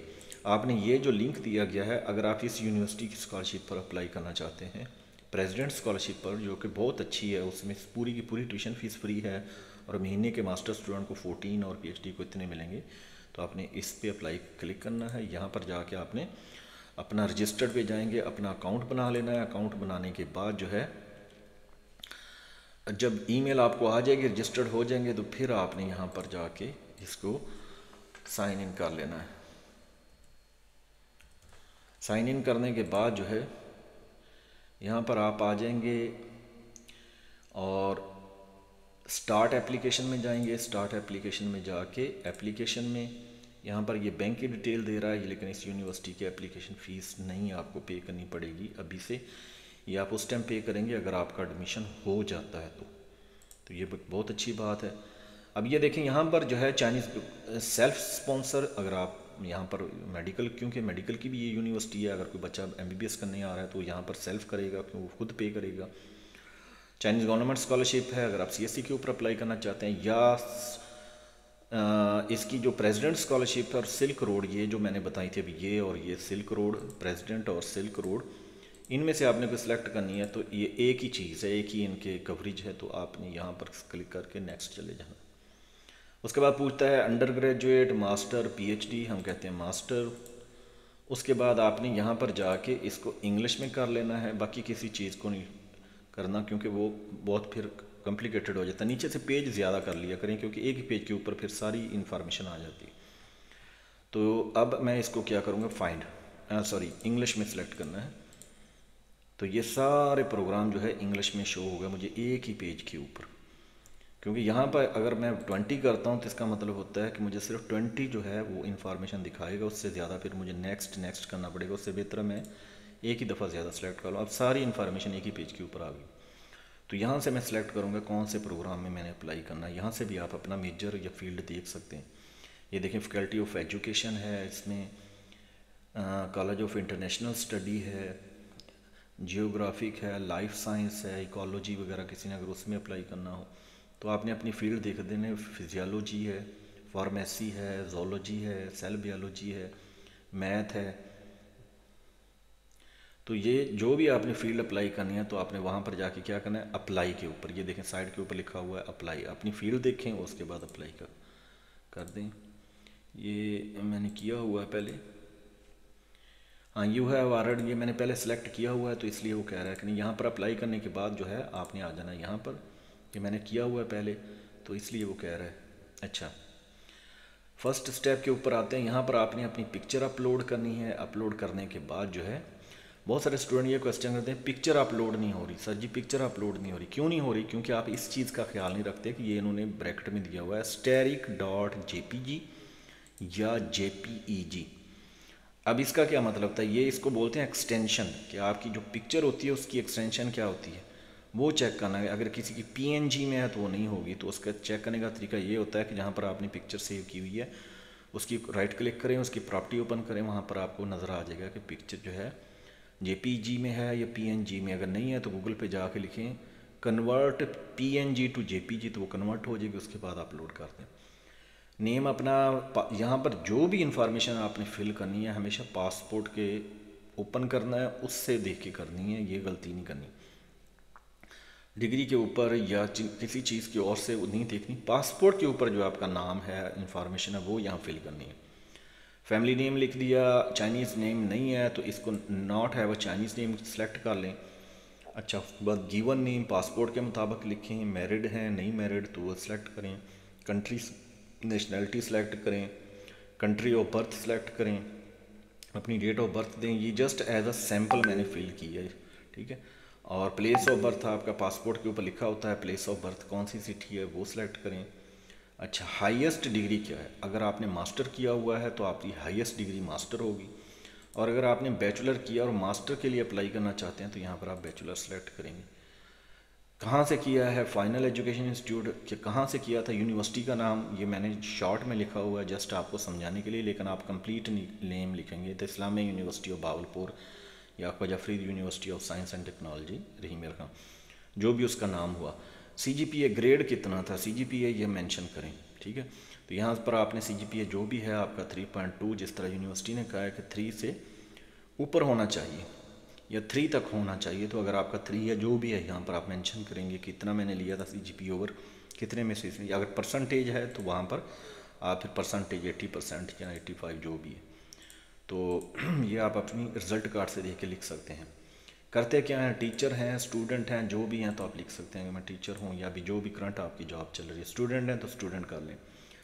आपने ये जो लिंक दिया गया है, अगर आप इस यूनिवर्सिटी की स्कॉलरशिप पर अप्लाई करना चाहते हैं, प्रेसिडेंट स्कॉलरशिप पर, जो कि बहुत अच्छी है, उसमें पूरी की पूरी ट्यूशन फीस फ्री है और महीने के मास्टर स्टूडेंट को 14 और पीएचडी को इतने मिलेंगे। तो आपने इस पे अप्लाई क्लिक करना है। यहाँ पर जाके आपने अपना रजिस्टर्ड पे जाएंगे, अपना अकाउंट बना लेना है। अकाउंट बनाने के बाद जो है जब ईमेल आपको आ जाएगी, रजिस्टर्ड हो जाएंगे, तो फिर आपने यहाँ पर जाके इसको साइन इन कर लेना है। साइन इन करने के बाद जो है यहाँ पर आप आ जाएंगे और स्टार्ट एप्लीकेशन में जाएंगे। स्टार्ट एप्लीकेशन में जाके एप्लीकेशन में यहाँ पर ये बैंक की डिटेल दे रहा है, लेकिन इस यूनिवर्सिटी की एप्लीकेशन फ़ीस नहीं आपको पे करनी पड़ेगी अभी से, ये आप उस टाइम पे करेंगे अगर आपका एडमिशन हो जाता है तो ये बहुत अच्छी बात है। अब ये देखें यहाँ पर जो है चाइनीज़ सेल्फ स्पॉन्सर, अगर आप यहाँ पर मेडिकल, क्योंकि मेडिकल की भी ये यूनिवर्सिटी है, अगर कोई बच्चा MBBS करने आ रहा है तो यहाँ पर सेल्फ करेगा, क्यों वो खुद पे करेगा। चाइनीज़ गवर्नमेंट स्कॉलरशिप है, अगर आप CSE के ऊपर अप्लाई करना चाहते हैं, या इसकी जो प्रेसिडेंट स्कॉलरशिप है और सिल्क रोड, ये जो मैंने बताई थी अभी, ये और ये सिल्क रोड, प्रेसिडेंट और सिल्क रोड, इनमें से आपने कोई सिलेक्ट करनी है। तो ये एक ही चीज़ है, एक ही इनके कवरेज है, तो आपने यहाँ पर क्लिक करके नेक्स्ट चले जाना। उसके बाद पूछता है अंडर ग्रेजुएट, मास्टर, PhD, हम कहते हैं मास्टर। उसके बाद आपने यहाँ पर जाके इसको इंग्लिश में कर लेना है, बाकी किसी चीज़ को नहीं करना, क्योंकि वो बहुत फिर कॉम्प्लिकेटेड हो जाता है। नीचे से पेज ज़्यादा कर लिया करें, क्योंकि एक ही पेज के ऊपर फिर सारी इन्फॉर्मेशन आ जाती है। तो अब मैं इसको क्या करूँगा, इंग्लिश में सेलेक्ट करना है। तो ये सारे प्रोग्राम जो है इंग्लिश में शो होगा मुझे एक ही पेज के ऊपर, क्योंकि यहाँ पर अगर मैं 20 करता हूँ तो इसका मतलब होता है कि मुझे सिर्फ 20 जो है वो इन्फॉर्मेशन दिखाएगा, उससे ज़्यादा फिर मुझे नेक्स्ट करना पड़ेगा। उससे बेहतर मैं एक ही दफ़ा ज़्यादा सेलेक्ट कर लूँ। अब सारी इन्फॉर्मेशन एक ही पेज के ऊपर आ गई। तो यहाँ से मैं सेलेक्ट करूँगा कौन से प्रोग्राम में मैंने अप्लाई करना है। यहाँ से भी आप अपना मेजर या फील्ड देख सकते हैं। ये देखें, फैकल्टी ऑफ एजुकेशन है, इसमें कॉलेज ऑफ इंटरनेशनल स्टडी है, जियोग्राफिक है, लाइफ साइंस है, इकोलॉजी वगैरह किसी ने अगर उसमें अप्लाई करना हो तो आपने अपनी फील्ड देख देने। फिजियोलॉजी है, फार्मेसी है, जोलॉजी है, सेल बायोलॉजी है, मैथ है। तो ये जो भी आपने फील्ड अप्लाई करनी है तो आपने वहाँ पर जाके क्या करना है, अप्लाई के ऊपर, ये देखें साइड के ऊपर लिखा हुआ है अप्लाई, अपनी फील्ड देखें उसके बाद अप्लाई कर दें। ये मैंने किया हुआ है पहले, हाँ, यू हैव ऑलरेडी, ये मैंने पहले सेलेक्ट किया हुआ है, तो इसलिए वो कह रहा है कि नहीं, यहाँ पर अप्लाई करने के बाद जो है आपने आ जाना यहाँ पर। ये मैंने किया हुआ है पहले, तो इसलिए वो कह रहा है। अच्छा, फर्स्ट स्टेप के ऊपर आते हैं। यहाँ पर आपने अपनी पिक्चर अपलोड करनी है। अपलोड करने के बाद जो है, बहुत सारे स्टूडेंट ये क्वेश्चन करते हैं पिक्चर अपलोड नहीं हो रही। सर जी पिक्चर अपलोड नहीं हो रही, क्यों नहीं हो रही? क्योंकि आप इस चीज़ का ख्याल नहीं रखते कि ये इन्होंने ब्रैकेट में दिया हुआ है steric.jpg या JPEG। अब इसका क्या मतलब था, ये इसको बोलते हैं एक्सटेंशन, कि आपकी जो पिक्चर होती है उसकी एक्सटेंशन क्या होती है वो चेक करना है। अगर किसी की PNG में है तो वो नहीं होगी, तो उसका चेक करने का तरीका ये होता है कि जहाँ पर आपने पिक्चर सेव की हुई है उसकी राइट क्लिक करें, उसकी प्रॉपर्टी ओपन करें, वहाँ पर आपको नज़र आ जाएगा कि पिक्चर जो है JPG में है या PNG में। अगर नहीं है तो गूगल पे जाके लिखें कन्वर्ट PNG टू JPG, तो वो कन्वर्ट हो जाएगी। उसके बाद अपलोड कर दें। नेम अपना, यहाँ पर जो भी इंफॉर्मेशन आपने फिल करनी है हमेशा पासपोर्ट के ओपन करना है, उससे देख के करनी है, ये गलती नहीं करनी। डिग्री के ऊपर या किसी चीज़ की और से नहीं देखनी, पासपोर्ट के ऊपर जो आपका नाम है, इंफॉर्मेशन है, वो यहाँ फिल करनी है। फैमिली नेम लिख दिया, चाइनीज़ नेम नहीं है तो इसको नॉट है वो चाइनीज़ नेम सेलेक्ट कर लें। अच्छा, उसके बाद गिवन नेम पासपोर्ट के मुताबिक लिखें, मैरिड हैं नहीं मैरिड तो वो सिलेक्ट करें, कंट्री नेशनैलिटी सेलेक्ट करें, कंट्री ऑफ बर्थ सेलेक्ट करें, अपनी डेट ऑफ बर्थ दें। ये जस्ट एज अ सैम्पल मैंने फिल की है, ठीक है। और प्लेस ऑफ बर्थ आपका पासपोर्ट के ऊपर लिखा होता है, प्लेस ऑफ बर्थ कौन सी सिटी है वो सिलेक्ट करें। अच्छा, हाईएस्ट डिग्री क्या है? अगर आपने मास्टर किया हुआ है तो आपकी हाईएस्ट डिग्री मास्टर होगी, और अगर आपने बैचलर किया और मास्टर के लिए अप्लाई करना चाहते हैं तो यहाँ पर आप बैचलर सेलेक्ट करेंगे। कहाँ से किया है, फाइनल एजुकेशन इंस्टीट्यूट, कहाँ से किया था, यूनिवर्सिटी का नाम ये मैंने शॉर्ट में लिखा हुआ है जस्ट आपको समझाने के लिए, लेकिन आप कंप्लीट नेम लिखेंगे तो इस्लामिक यूनिवर्सिटी ऑफ बावलपुर या Khwaja Farid university of science and technology Rahim Khan, जो भी उसका नाम हुआ। CGPA ग्रेड कितना था, CGPA ये मेंशन करें, ठीक है। तो यहाँ पर आपने CGPA जो भी है आपका 3.2, जिस तरह यूनिवर्सिटी ने कहा है कि 3 से ऊपर होना चाहिए या 3 तक होना चाहिए, तो अगर आपका 3 या जो भी है यहाँ पर आप मेंशन करेंगे कितना मैंने लिया था CGPA ओवर कितने में से। अगर परसेंटेज है तो वहाँ पर आप फिर परसेंटेज 80% या 85 जो भी है, तो ये आप अपनी रिज़ल्ट कार्ड से देख के लिख सकते हैं करते क्या हैं, टीचर हैं, स्टूडेंट हैं, जो भी हैं तो आप लिख सकते हैं कि मैं टीचर हूँ, या भी जो भी करंट आपकी जॉब चल रही है। स्टूडेंट हैं तो स्टूडेंट कर लें।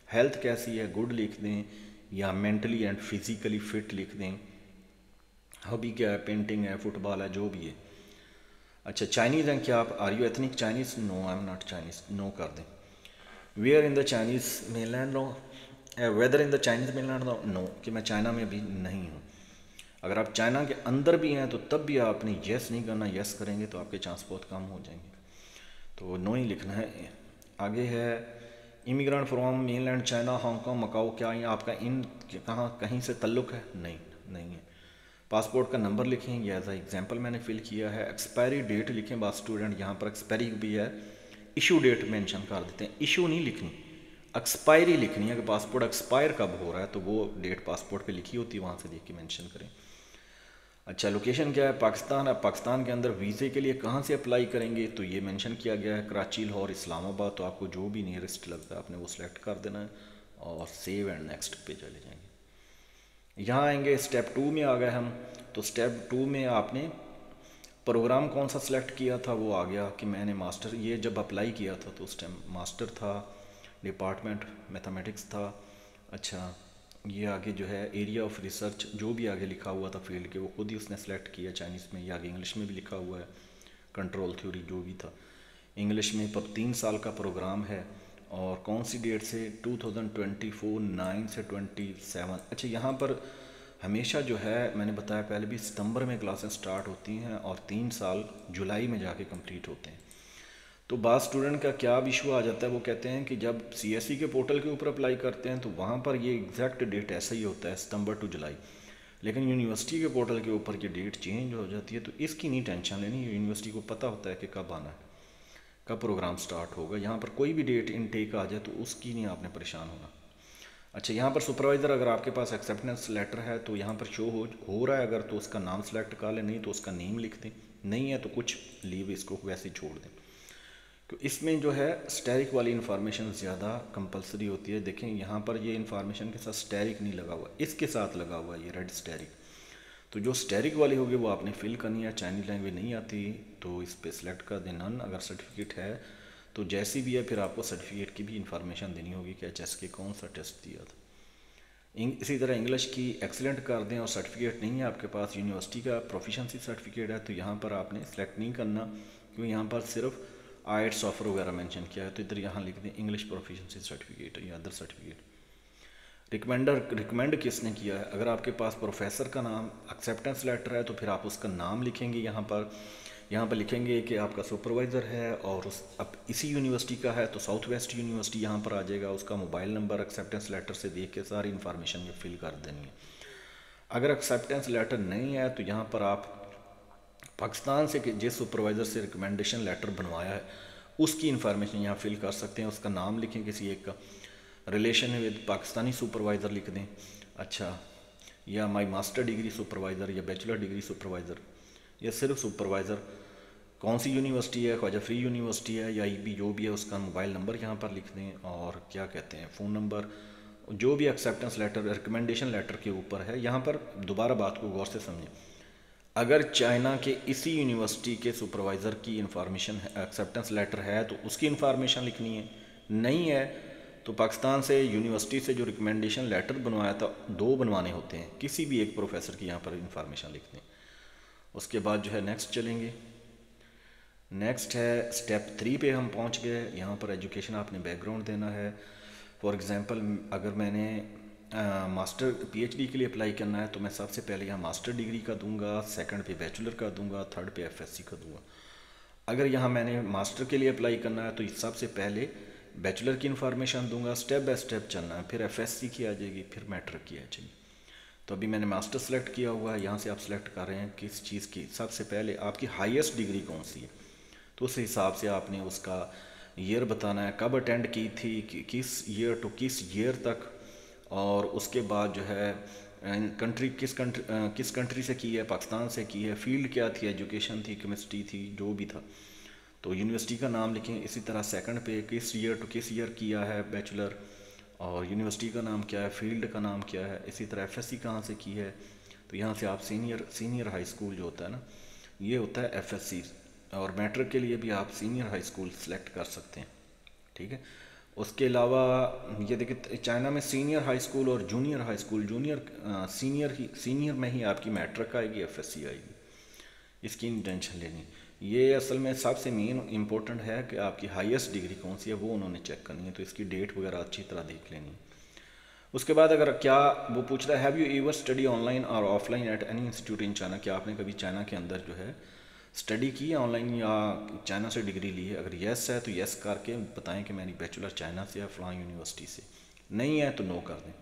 हेल्थ कैसी है, गुड लिख दें, या मेंटली एंड फिज़िकली फिट लिख दें। हॉबी क्या है, पेंटिंग है, फुटबॉल है, जो भी है। अच्छा, चाइनीज़ हैं क्या आप, are you ethnic Chinese, no I am not Chinese, no कर दें। Where in the Chinese mainland, no. Whether in the Chinese mainland, no, कि मैं चाइना में भी नहीं हूँ। अगर आप चाइना के अंदर भी हैं तो तब भी आपने यस नहीं करना, यस करेंगे तो आपके चांस बहुत कम हो जाएंगे, तो नो ही लिखना है। आगे है immigrant from mainland China, Hong Kong, Macao, क्या ये आपका इन कहाँ कहीं से ताल्लुक़ है, नहीं, नहीं है। पासपोर्ट का नंबर लिखें, ये एज आ एग्जाम्पल मैंने फिल किया है। एक्सपायरी डेट लिखें, बात स्टूडेंट यहाँ पर एक्सपायरी भी है, इशू डेट मेंशन कर देते हैं, इशू नहीं लिखनी, एक्सपायरी लिखनी है कि पासपोर्ट एक्सपायर कब हो रहा है, तो वो डेट पासपोर्ट पे लिखी होती है, वहाँ से देख के मेंशन करें। अच्छा, लोकेशन क्या है, पाकिस्तान है। पाकिस्तान के अंदर वीज़े के लिए कहाँ से अप्लाई करेंगे, तो ये मेंशन किया गया है कराची, लाहौर, इस्लामाबाद। तो आपको जो भी नियरेस्ट लगता है आपने वो सिलेक्ट कर देना है और सेव एंड नेक्स्ट पे चले जाएंगे। यहाँ आएंगे स्टेप 2 में आ गए हम। तो स्टेप 2 में आपने प्रोग्राम कौन सा सिलेक्ट किया था, वो आ गया कि मैंने मास्टर, ये जब अप्लाई किया था तो उस टाइम मास्टर था, डिपार्टमेंट मैथमेटिक्स था। अच्छा, ये आगे जो है एरिया ऑफ रिसर्च, जो भी आगे लिखा हुआ था फील्ड के, वो खुद ही उसने सेलेक्ट किया चाइनीज़ में, या आगे इंग्लिश में भी लिखा हुआ है, कंट्रोल थ्योरी जो भी था इंग्लिश में। पर 3 साल का प्रोग्राम है, और कौन सी डेट से, 2024 9 से 27। अच्छा, यहाँ पर हमेशा जो है मैंने बताया पहले भी, सितंबर में क्लासेस स्टार्ट होती हैं और 3 साल जुलाई में जाके कंप्लीट होते हैं। तो बाद स्टूडेंट का क्या इशू आ जाता है, वो कहते हैं कि जब सीएसई के पोर्टल के ऊपर अप्लाई करते हैं तो वहाँ पर ये एग्जैक्ट डेट ऐसा ही होता है, सितंबर टू जुलाई, लेकिन यूनिवर्सिटी के पोर्टल के ऊपर ये डेट चेंज हो जाती है। तो इसकी नहीं टेंशन लेनी, यूनिवर्सिटी को पता होता है कि कब आना है, कब प्रोग्राम स्टार्ट होगा। यहाँ पर कोई भी डेट इनटेक आ जाए तो उसकी नहीं आपने परेशान होना। अच्छा, यहाँ पर सुपरवाइज़र, अगर आपके पास एक्सेप्टेंस लेटर है तो यहाँ पर शो हो रहा है, अगर तो उसका नाम सेलेक्ट कर लें, नहीं तो उसका नेम लिख दें, नहीं है तो कुछ लीव इसको वैसे ही छोड़ दें। तो इसमें जो है स्टैरिक वाली इन्फॉर्मेशन ज़्यादा कंपलसरी होती है। देखें यहाँ पर ये इन्फॉर्मेशन के साथ स्टैरिक नहीं लगा हुआ, इसके साथ लगा हुआ है ये रेड स्टैरिक। तो जो स्टैरिक वाली होगी वो आपने फिल करनी है। चाइनीज़ लैंग्वेज नहीं आती तो इस पर सिलेक्ट कर दें नन। अगर सर्टिफिकेट है तो जैसी भी है फिर आपको सर्टिफिकेट की भी इन्फॉर्मेशन देनी होगी कि एचएस के कौन सा टेस्ट दिया था। इसी तरह इंग्लिश की एक्सीलेंट कर दें, और सर्टिफिकेट नहीं है आपके पास, यूनिवर्सिटी का प्रोफिशेंसी सर्टिफिकेट है, तो यहाँ पर आपने सेलेक्ट नहीं करना, क्योंकि यहाँ पर सिर्फ आइट्स ऑफर वगैरह मेंशन किया है। तो इधर यहाँ लिख दें इंग्लिश प्रोफिशेंसी सर्टिफिकेट या अदर सर्टिफिकेट। रिकमेंड किसने किया है, अगर आपके पास प्रोफेसर का नाम एक्सेप्टेंस लेटर है तो फिर आप उसका नाम लिखेंगे यहाँ पर लिखेंगे कि आपका सुपरवाइज़र है, और उस अब इसी यूनिवर्सिटी का है तो साउथ वेस्ट यूनिवर्सिटी यहाँ पर आ जाएगा, उसका मोबाइल नंबर एक्सेप्टेंस लेटर से देख के सारी इन्फॉर्मेशन ये फिल कर देनी है। अगर एक्सेप्टेंस लेटर नहीं है तो यहाँ पर आप पाकिस्तान से जिस सुपरवाइज़र से रिकमेंडेशन लेटर बनवाया है उसकी इन्फॉर्मेशन यहाँ फिल कर सकते हैं। उसका नाम लिखें किसी एक का, रिलेशन है विद पाकिस्तानी सुपरवाइज़र लिख दें। अच्छा, या माई मास्टर डिग्री सुपरवाइज़र या बैचलर डिग्री सुपरवाइज़र, या सिर्फ सुपरवाइज़र, कौन सी यूनिवर्सिटी है, ख्वाजा फ्री यूनिवर्सिटी है या ईबी, जो भी है उसका मोबाइल नंबर यहाँ पर लिख दें, और क्या कहते हैं फ़ोन नंबर, जो भी एक्सेप्टेंस लेटर रिकमेंडेशन लेटर के ऊपर है। यहाँ पर दोबारा बात को गौर से समझें, अगर चाइना के इसी यूनिवर्सिटी के सुपरवाइज़र की इन्फॉर्मेशन है, एक्सेप्टेंस लेटर है तो उसकी इन्फॉर्मेशन लिखनी है, नहीं है तो पाकिस्तान से यूनिवर्सिटी से जो रिकमेंडेशन लेटर बनवाया था, 2 बनवाने होते हैं, किसी भी एक प्रोफेसर की यहाँ पर इन्फॉर्मेशन लिख दें। उसके बाद जो है नेक्स्ट चलेंगे। नेक्स्ट है स्टेप 3 पे हम पहुँच गए। यहाँ पर एजुकेशन आपने बैकग्राउंड देना है। फॉर एग्ज़ाम्पल अगर मैंने मास्टर पीएचडी के लिए अप्लाई करना है तो मैं सबसे पहले यहाँ मास्टर डिग्री का दूंगा, सेकंड पे बैचलर का दूंगा, थर्ड पे एफएससी का दूंगा। अगर यहाँ मैंने मास्टर के लिए अप्लाई करना है तो सबसे पहले बैचलर की इन्फॉर्मेशन दूंगा, स्टेप बाय स्टेप चलना है, फिर एफएससी की आ जाएगी, फिर मैट्रिक की आ जाएगी। तो अभी मैंने मास्टर सेलेक्ट किया हुआ है, यहाँ से आप सेलेक्ट कर रहे हैं किस चीज़ की, सबसे पहले आपकी हाईएस्ट डिग्री कौन सी है, तो उस हिसाब से आपने उसका ईयर बताना है, कब अटेंड की थी, किस ईयर टू किस ईयर तक, और उसके बाद जो है कंट्री किस कंट्री से की है, पाकिस्तान से की है, फील्ड क्या थी, एजुकेशन थी, केमिस्ट्री थी, जो भी था, तो यूनिवर्सिटी का नाम लिखें। इसी तरह सेकंड पे किस ईयर टू किस ईयर किया है बैचलर, और यूनिवर्सिटी का नाम क्या है, फील्ड का नाम क्या है। इसी तरह एफएससी कहाँ से की है, तो यहाँ से आप सीनियर हाई स्कूल जो होता है ना, ये होता है एफएससी। और मैट्रिक के लिए भी आप सीनियर हाई स्कूल सेलेक्ट कर सकते हैं, ठीक है। उसके अलावा ये देखिए चाइना में सीनियर हाई स्कूल और जूनियर हाई स्कूल, सीनियर में ही आपकी मैट्रिक आएगी, एफएससी आएगी, इसकी नहीं टेंशन लेनी। ये असल में सबसे मेन इम्पोर्टेंट है कि आपकी हाईएस्ट डिग्री कौन सी है वो उन्होंने चेक करनी है, तो इसकी डेट वगैरह अच्छी तरह देख लेनी है। उसके बाद अगर क्या वो पूछ रहा है, have you ever study online और offline at any institute in China, क्या आपने कभी चाइना के अंदर जो है स्टडी की है ऑनलाइन या चाइना से डिग्री ली है। अगर येस है तो येस करके बताएं कि मेरी बैचलर चाइना से है फलां यूनिवर्सिटी से, नहीं है तो नो कर दें।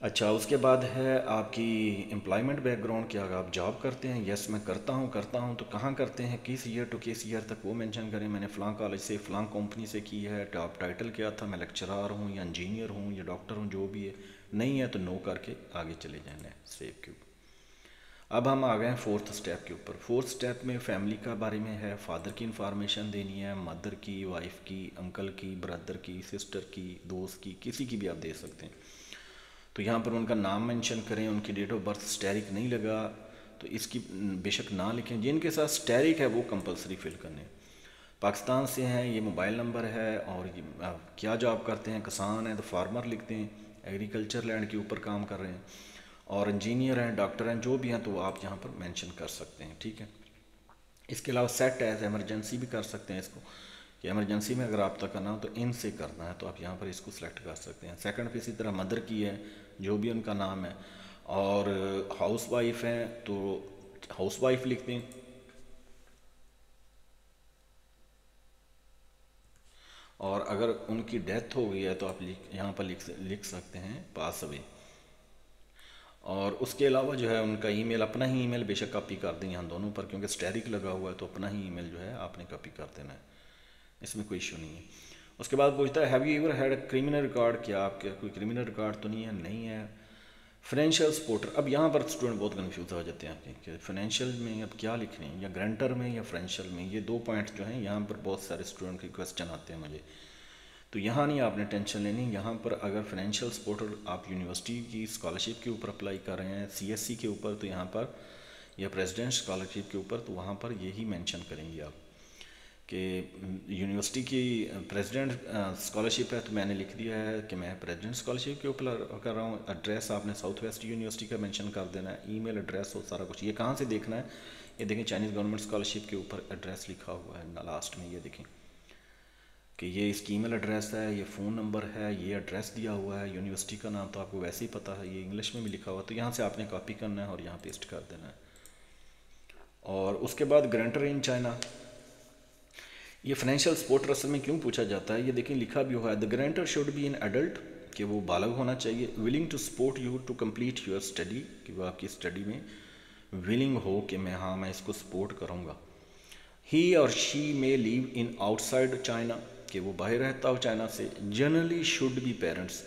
अच्छा, उसके बाद है आपकी एम्प्लॉयमेंट बैकग्राउंड, क्या आप जॉब करते हैं। यस मैं करता हूँ तो कहाँ करते हैं, किस ईयर टू किस ईयर तक वो मेंशन करें। मैंने फ़लाँ कॉलेज से फ़लाँ कंपनी से की है, टॉप टाइटल क्या था, मैं लेक्चरार हूँ या इंजीनियर हूँ या डॉक्टर हूँ, जो भी है। नहीं है तो नो करके आगे चले जाना है सेव के ऊपर। अब हम आ गए हैं फोर्थ स्टेप के ऊपर। फोर्थ स्टेप में फैमिली का बारे में है, फादर की इन्फॉर्मेशन देनी है, मदर की, वाइफ की, अंकल की, ब्रदर की, सिस्टर की, दोस्त की, किसी की भी आप दे सकते हैं। तो यहाँ पर उनका नाम मेंशन करें, उनकी डेट ऑफ बर्थ स्टैरिक नहीं लगा तो इसकी बेशक ना लिखें। जिनके साथ स्टैरिक है वो कंपलसरी फिल करने। पाकिस्तान से हैं, ये मोबाइल नंबर है, और ये क्या जॉब करते हैं, किसान हैं तो फार्मर लिखते हैं, एग्रीकल्चर लैंड के ऊपर काम कर रहे हैं, और इंजीनियर हैं, डॉक्टर हैं, जो भी हैं तो आप यहाँ पर मेंशन कर सकते हैं, ठीक है। इसके अलावा सेट एज एमरजेंसी भी कर सकते हैं इसको, कि एमरजेंसी में अगर रब्ता करना हो तो इनसे करना है तो आप यहाँ पर इसको सेलेक्ट कर सकते हैं। सेकंड पे इसी तरह मदर की है, जो भी उनका नाम है, और हाउस वाइफ हैं तो हाउस वाइफ लिख दें। और अगर उनकी डेथ हो गई है तो आप यहाँ पर लिख सकते हैं पास अवे। और उसके अलावा जो है उनका ईमेल, अपना ही ईमेल बेशक कॉपी कर दें यहाँ दोनों पर, क्योंकि स्टैरिक लगा हुआ है तो अपना ही ईमेल जो है आपने कॉपी कर देना है, इसमें कोई इशू नहीं है। उसके बाद पूछता है have you ever had a criminal record, क्या आपके कोई क्रिमिनल रिकॉर्ड तो नहीं है। नहीं है। फाइनेंशियल सपोर्टर, अब यहाँ पर स्टूडेंट बहुत कन्फ्यूज हो जाते हैं कि फाइनेंशियल में अब क्या लिखने हैं, या ग्रांटर में या फाइनेंशियल में। ये दो पॉइंट्स जो हैं यहाँ पर बहुत सारे स्टूडेंट के क्वेश्चन आते हैं मुझे, तो यहाँ नहीं आपने टेंशन लेनी। यहाँ पर अगर फाइनेंशियल सपोर्टर आप यूनिवर्सिटी की स्कॉलरशिप के ऊपर अप्लाई कर रहे हैं, सीएससी के ऊपर, तो यहाँ पर, या प्रेसिडेंट स्कॉलरशिप के ऊपर, तो वहाँ पर यही मेंशन करेंगे आप कि यूनिवर्सिटी की प्रेसिडेंट स्कॉलरशिप है तो मैंने लिख दिया है कि मैं प्रेसिडेंट स्कॉलरशिप के ऊपर कर रहा हूँ। एड्रेस आपने साउथ वेस्ट यूनिवर्सिटी का मेंशन कर देना है, ईमेल एड्रेस और सारा कुछ। ये कहाँ से देखना है, ये देखें चाइनीज़ गवर्नमेंट स्कॉलरशिप के ऊपर एड्रेस लिखा हुआ है लास्ट में, ये देखें कि ये इसकी ईमेल एड्रेस है, ये फ़ोन नंबर है, ये एड्रेस दिया हुआ है। यूनिवर्सिटी का नाम तो आपको वैसे ही पता है, ये इंग्लिश में भी लिखा हुआ है, तो यहाँ से आपने कॉपी करना है और यहाँ पेस्ट कर देना है। और उसके बाद ग्रांटर इन चाइना, ये फाइनेंशियल सपोर्टर असल में क्यों पूछा जाता है, ये देखें लिखा भी हुआ है, the grantor should be an adult, कि वो बालग होना चाहिए, willing to support you to complete your study, कि वो आपकी स्टडी में विलिंग हो कि मैं इसको सपोर्ट करूँगा। ही और she may live in outside China, कि वो बाहर रहता हो चाइना से। जनरली शुड बी पेरेंट्स,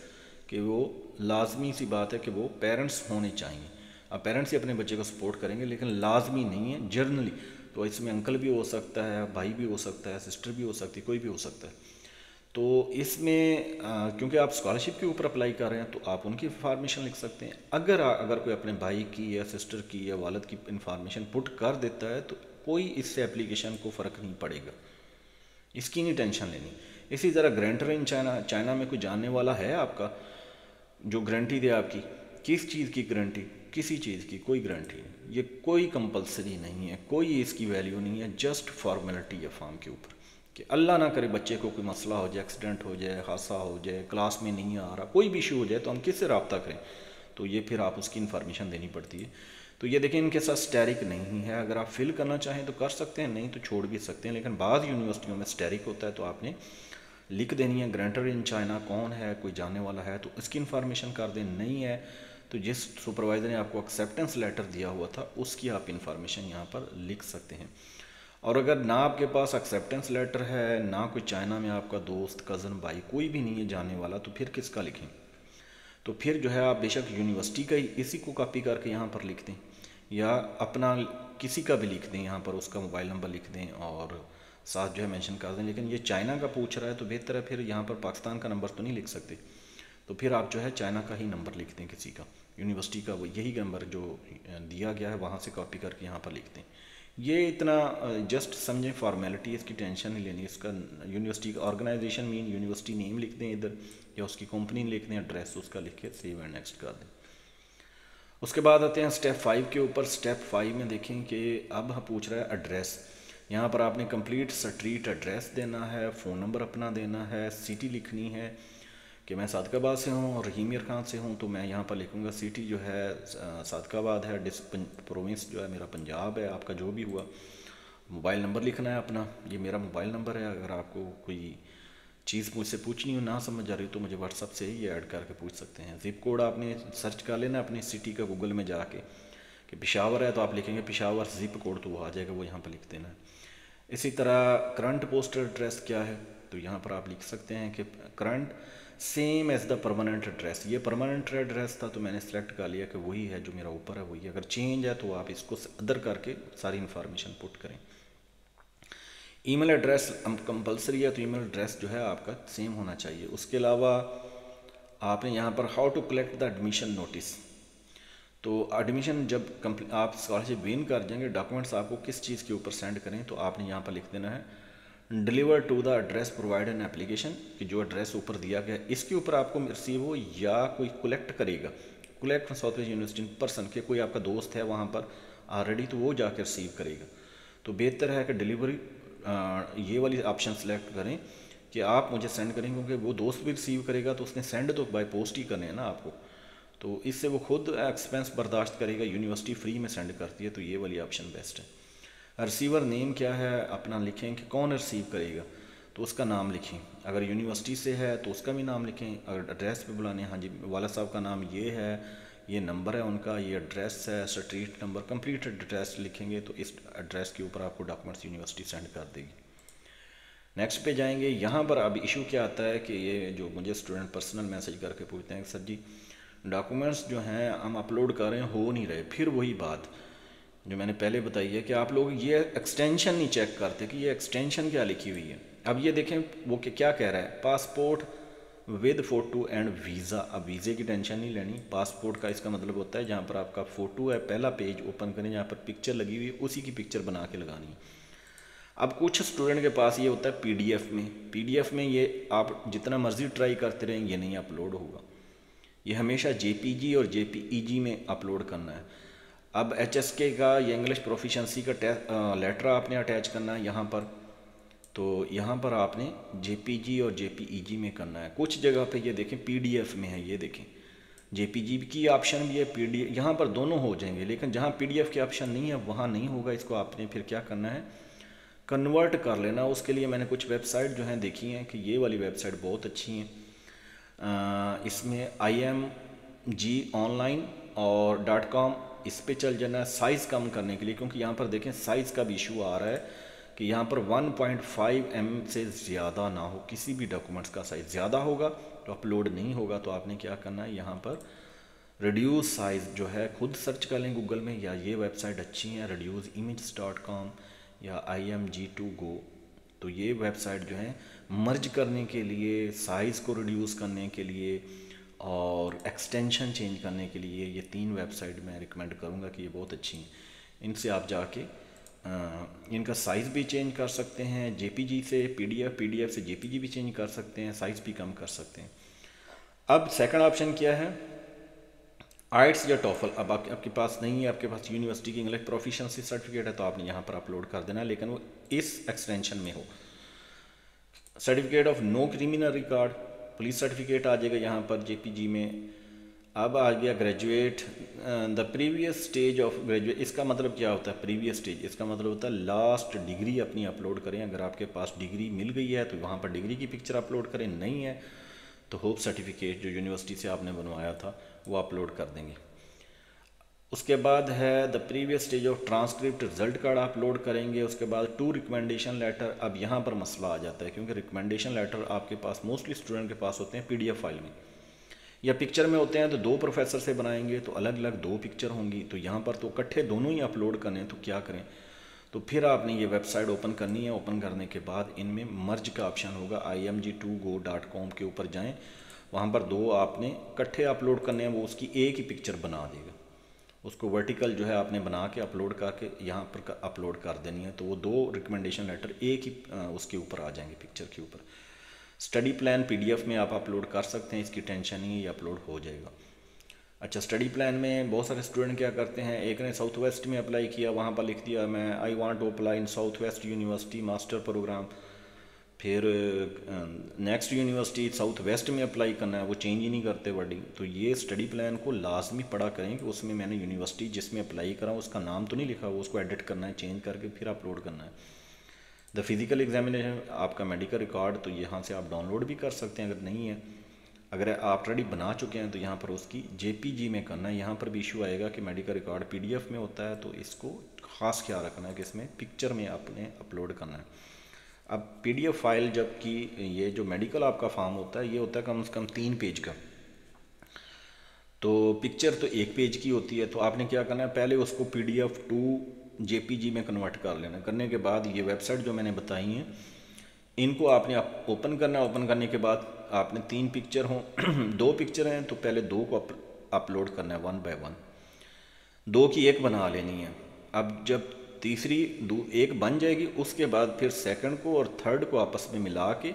कि वो लाजमी सी बात है कि वो पेरेंट्स होने चाहिए। अब पेरेंट्स ही अपने बच्चे को सपोर्ट करेंगे, लेकिन लाजमी नहीं है, जर्नली। तो इसमें अंकल भी हो सकता है, भाई भी हो सकता है, सिस्टर भी हो सकती है, कोई भी हो सकता है। तो इसमें क्योंकि आप स्कॉलरशिप के ऊपर अप्लाई कर रहे हैं तो आप उनकी इन्फॉर्मेशन लिख सकते हैं। अगर कोई अपने भाई की या सिस्टर की या वालिद की इन्फॉर्मेशन पुट कर देता है तो कोई इससे एप्लीकेशन को फ़र्क नहीं पड़ेगा, इसकी नहीं टेंशन लेनी। इसी तरह ग्रांटर इन चाइना, चाइना में कोई जानने वाला है आपका जो गारंटी दे आपकी, किस चीज़ की गारंटी, किसी चीज़ की कोई गारंटी नहीं, ये कोई कंपलसरी नहीं है, कोई इसकी वैल्यू नहीं है, जस्ट फॉर्मेलिटी है फॉर्म के ऊपर कि अल्लाह ना करे बच्चे को कोई मसला हो जाए, एक्सीडेंट हो जाए, हादसा हो जाए, क्लास में नहीं आ रहा, कोई भी इशू हो जाए तो हम किससे रब्ता करें, तो ये फिर आप उसकी इन्फॉर्मेशन देनी पड़ती है। तो ये देखें इनके साथ स्टैरिक नहीं है, अगर आप फिल करना चाहें तो कर सकते हैं, नहीं तो छोड़ भी सकते हैं, लेकिन बाद यूनिवर्सिटियों में स्टैरिक होता है तो आपने लिख देनी है ग्रांटर इन चाइना कौन है, कोई जानने वाला है तो इसकी इन्फॉर्मेशन कर दें। नहीं है तो जिस सुपरवाइज़र ने आपको एक्सेप्टेंस लेटर दिया हुआ था उसकी आप इन्फॉर्मेशन यहाँ पर लिख सकते हैं। और अगर ना आपके पास एक्सेप्टेंस लेटर है, ना कोई चाइना में आपका दोस्त, कज़न, भाई कोई भी नहीं है जानने वाला, तो फिर किसका लिखें। तो फिर जो है आप बेशक यूनिवर्सिटी का ही इसी को कॉपी करके यहाँ पर लिख दें, या अपना किसी का भी लिख दें, यहाँ पर उसका मोबाइल नंबर लिख दें और साथ जो है मेंशन कर दें। लेकिन ये चाइना का पूछ रहा है तो बेहतर है फिर यहाँ पर पाकिस्तान का नंबर तो नहीं लिख सकते, तो फिर आप जो है चाइना का ही नंबर लिख दें किसी का, यूनिवर्सिटी का वो यही नंबर जो दिया गया है वहाँ से कॉपी करके यहाँ पर लिखते हैं। ये इतना जस्ट समझें फॉर्मेलिटी, इसकी टेंशन नहीं लेनी। इसका यूनिवर्सिटी का ऑर्गेनाइजेशन मीन यूनिवर्सिटी नेम लिख दें इधर, या उसकी कंपनी लिख दें, एड्रेस उसका लिख के सेव एंड नेक्स्ट कर दें। उसके बाद आते हैं स्टेप 5 के ऊपर। स्टेप 5 में देखें कि अब पूछ रहा है एड्रेस। यहाँ पर आपने कंप्लीट स्ट्रीट एड्रेस देना है, फ़ोन नंबर अपना देना है, सिटी लिखनी है कि मैं सादकाबाद से हूँ और रहीम मियां खान से हूँ, तो मैं यहाँ पर लिखूँगा सिटी जो है सादकाबाद है, प्रोविंस जो है मेरा पंजाब है, आपका जो भी हुआ। मोबाइल नंबर लिखना है अपना, ये मेरा मोबाइल नंबर है। अगर आपको कोई चीज़ मुझसे पूछनी हो, ना समझ आ रही तो मुझे व्हाट्सअप से ही ऐड करके पूछ सकते हैं। ज़िप कोड आपने सर्च कर लेना अपनी सिटी का गूगल में जाके कि पेशावर है तो आप लिखेंगे पेशावर, ज़िप कोड तो वो आ जाएगा, वो यहाँ पर लिख देना। इसी तरह करंट पोस्टल एड्रेस क्या है, तो यहाँ पर आप लिख सकते हैं कि current same as the permanent address. ये परमानेंट एड्रेस था तो मैंने सेलेक्ट कर लिया कि वही है जो मेरा ऊपर है वही। अगर चेंज है तो आप इसको अदर करके सारी इन्फॉर्मेशन पुट करें। ईमेल एड्रेस कंपलसरी है तो ईमेल एड्रेस जो है आपका सेम होना चाहिए। उसके अलावा आपने यहाँ पर how to collect the admission notice, तो एडमिशन जब आप स्कॉलरशिप विन कर जाएंगे, डॉक्यूमेंट्स आपको किस चीज़ के ऊपर सेंड करें, तो आपने यहाँ पर लिख देना है deliver to the address provide an application, कि जो एड्रेस ऊपर दिया गया इसके ऊपर आपको रिसीव हो या कोई कलेक्ट करेगा, collect from south West university person, के कोई आपका दोस्त है वहाँ पर ऑलरेडी तो वो जाकर रिसीव करेगा। तो बेहतर है कि डिलीवरी ये वाली ऑप्शन सेलेक्ट करें कि आप मुझे सेंड करें, क्योंकि वो दोस्त भी रिसीव करेगा तो उसने सेंड तो बाय पोस्ट ही करने हैं ना आपको, तो इससे वो खुद एक्सपेंस बर्दाश्त करेगा, यूनिवर्सिटी फ्री में सेंड करती है, तो ये वाली ऑप्शन बेस्ट है। रिसीवर नेम क्या है अपना लिखें कि कौन रिसीव करेगा तो उसका नाम लिखें, अगर यूनिवर्सिटी से है तो उसका भी नाम लिखें। अगर एड्रेस पे बुलाने, हाँ जी वाला साहब का नाम ये है, ये नंबर है उनका, ये एड्रेस है, स्ट्रीट नंबर, कंप्लीट एड्रेस लिखेंगे तो इस एड्रेस के ऊपर आपको डॉक्यूमेंट्स यूनिवर्सिटी सेंड कर देगी। नेक्स्ट पे जाएंगे। यहाँ पर अब इशू क्या आता है कि ये जो मुझे स्टूडेंट पर्सनल मैसेज करके पूछते हैं सर जी डॉक्यूमेंट्स जो हैं हम अपलोड कर रहे हैं हो नहीं रहे। फिर वही बात जो मैंने पहले बताई है कि आप लोग ये एक्सटेंशन नहीं चेक करते कि ये एक्सटेंशन क्या लिखी हुई है। अब ये देखें वो क्या कह रहा है, passport with photo and visa. अब वीज़े की टेंशन नहीं लेनी, पासपोर्ट का इसका मतलब होता है जहाँ पर आपका फ़ोटो है, पहला पेज ओपन करें जहाँ पर पिक्चर लगी हुई है उसी की पिक्चर बना के लगानी है। अब कुछ स्टूडेंट के पास ये होता है पीडीएफ में ये आप जितना मर्जी ट्राई करते रहें ये नहीं अपलोड होगा, ये हमेशा जेपीजी और जेपीईजी में अपलोड करना है। अब एचएसके का या इंग्लिश प्रोफिशेंसी का लेटर आपने अटैच करना है यहाँ पर, तो यहाँ पर आपने जेपीजी और जेपीईजी में करना है। कुछ जगह पे ये देखें पीडीएफ में है, ये देखें जेपीजी की ऑप्शन भी है, पीडीएफ यहाँ पर दोनों हो जाएंगे, लेकिन जहाँ पीडीएफ की ऑप्शन नहीं है वहाँ नहीं होगा। इसको आपने फिर क्या करना है, कन्वर्ट कर लेना। उसके लिए मैंने कुछ वेबसाइट जो हैं देखी हैं कि ये वाली वेबसाइट बहुत अच्छी हैं। इसमें IMG ऑनलाइन और .com इस पे चल जाना साइज़ कम करने के लिए, क्योंकि यहाँ पर देखें साइज़ का भी इशू आ रहा है कि यहाँ पर 1.5 mm से ज़्यादा ना हो, किसी भी डॉक्यूमेंट्स का साइज़ ज़्यादा होगा तो अपलोड नहीं होगा। तो आपने क्या करना है, यहाँ पर रिड्यूस साइज़ जो है खुद सर्च कर लें गूगल में, या ये वेबसाइट अच्छी है reduceimages.com या IMG2go। तो ये वेबसाइट जो है मर्ज करने के लिए, साइज़ को रिड्यूस करने के लिए और एक्सटेंशन चेंज करने के लिए, ये 3 वेबसाइट मैं रिकमेंड करूँगा कि ये बहुत अच्छी हैं। इनसे आप जाके इनका साइज़ भी चेंज कर सकते हैं, जेपीजी से पीडीएफ से जेपीजी भी चेंज कर सकते हैं, साइज़ भी कम कर सकते हैं। अब सेकंड ऑप्शन क्या है, आइट्स या टॉफल। अब आपके पास नहीं है, आपके पास यूनिवर्सिटी की इंग्लिश प्रोफिशिएंसी सर्टिफिकेट है तो आपने यहाँ पर अपलोड कर देना है, लेकिन वो इस एक्सटेंशन में हो। Certificate of no criminal record, police certificate आ जाएगा यहाँ पर जेपीजी में। अब आ गया graduate, the previous stage of graduate. इसका मतलब क्या होता है प्रीवियस स्टेज, इसका मतलब होता है लास्ट डिग्री अपनी अपलोड करें। अगर आपके पास डिग्री मिल गई है तो वहाँ पर डिग्री की पिक्चर अपलोड करें, नहीं है तो होप सर्टिफिकेट जो यूनिवर्सिटी से आपने बनवाया था वो अपलोड कर देंगे। उसके बाद है the previous stage of transcript, result card upload करेंगे। उसके बाद 2 रिकमेंडेशन लेटर। अब यहाँ पर मसला आ जाता है क्योंकि रिकमेंडेशन लेटर आपके पास मोस्टली स्टूडेंट के पास होते हैं पीडीएफ फाइल में या पिक्चर में होते हैं, तो 2 प्रोफेसर से बनाएंगे तो अलग अलग 2 पिक्चर होंगी, तो यहाँ पर तो इकट्ठे दोनों ही अपलोड करने, तो क्या करें। तो फिर आपने ये वेबसाइट ओपन करनी है। ओपन करने के बाद इनमें मर्ज का ऑप्शन होगा, img2go.com के ऊपर जाएं, वहाँ पर दो आपने इकट्ठे अपलोड करने हैं, वो उसकी एक ही पिक्चर बना देगा। उसको वर्टिकल जो है आपने बना के अपलोड करके यहाँ पर अपलोड कर देनी है, तो वो दो रिकमेंडेशन लेटर एक ही उसके ऊपर आ जाएंगे, पिक्चर के ऊपर। स्टडी प्लान पीडीएफ में आप अपलोड कर सकते हैं, इसकी टेंशन नहीं है, ये अपलोड हो जाएगा। अच्छा, स्टडी प्लान में बहुत सारे स्टूडेंट क्या करते हैं, एक ने साउथ वेस्ट में अप्लाई किया, वहाँ पर लिख दिया मैं I want to apply in South West University master program, फिर नेक्स्ट यूनिवर्सिटी साउथ वेस्ट में अप्लाई करना है, वो चेंज ही नहीं करते वर्डिंग। तो ये स्टडी प्लान को लाजमी पढ़ा करें कि उसमें मैंने यूनिवर्सिटी जिसमें अप्लाई करा उसका नाम तो नहीं लिखा, वो उसको एडिट करना है, चेंज करके फिर अपलोड करना है। द फिज़िकल एग्जामिनेशन, आपका मेडिकल रिकॉर्ड तो यहाँ से आप डाउनलोड भी कर सकते हैं, अगर नहीं है, अगर आप ऑलरेडी बना चुके हैं तो यहाँ पर उसकी जेपीजी में करना है। यहाँ पर भी इशू आएगा कि मेडिकल रिकॉर्ड पीडीएफ में होता है, तो इसको ख़ास ख्याल रखना है कि इसमें पिक्चर में आपने अपलोड करना है। अब पीडीएफ फाइल, जबकि ये जो मेडिकल आपका फॉर्म होता है ये होता है कम से कम 3 पेज का, तो पिक्चर तो 1 पेज की होती है। तो आपने क्या करना है, पहले उसको पीडीएफ टू जेपीजी में कन्वर्ट कर लेना। करने के बाद ये वेबसाइट जो मैंने बताई हैं इनको आपने ओपन करना है। ओपन करने के बाद आपने 3 पिक्चर हों 2 पिक्चर हैं तो पहले 2 को अपलोड करना है 1 बाय 1, 2 की एक बना लेनी है। अब जब तीसरी एक बन जाएगी उसके बाद फिर सेकंड को और थर्ड को आपस में मिला के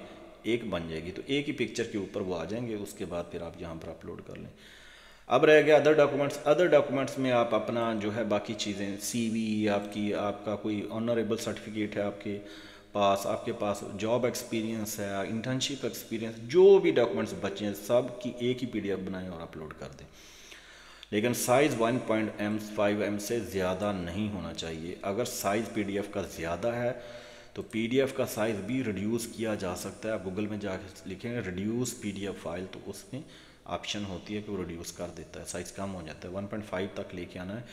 एक बन जाएगी, तो एक ही पिक्चर के ऊपर वो आ जाएंगे। उसके बाद फिर आप यहाँ पर अपलोड कर लें। अब रह गया अदर डॉक्यूमेंट्स। अदर डॉक्यूमेंट्स में आप अपना जो है बाकी चीज़ें, सीवी आपकी, आपका कोई ऑनरेबल सर्टिफिकेट है आपके पास जॉब एक्सपीरियंस है, इंटर्नशिप एक्सपीरियंस, जो भी डॉक्यूमेंट्स बचे हैं सब की एक ही पीडीएफ बनाएं और अपलोड कर दें। लेकिन साइज़ 1.5 M से ज़्यादा नहीं होना चाहिए। अगर साइज़ पीडीएफ का ज़्यादा है तो पीडीएफ का साइज़ भी रिड्यूस किया जा सकता है। आप गूगल में जाकर लिखेंगे रिड्यूस पीडीएफ फाइल, तो उसमें ऑप्शन होती है कि वो रिड्यूस कर देता है, साइज़ कम हो जाता है। 1.5 तक लेके आना है,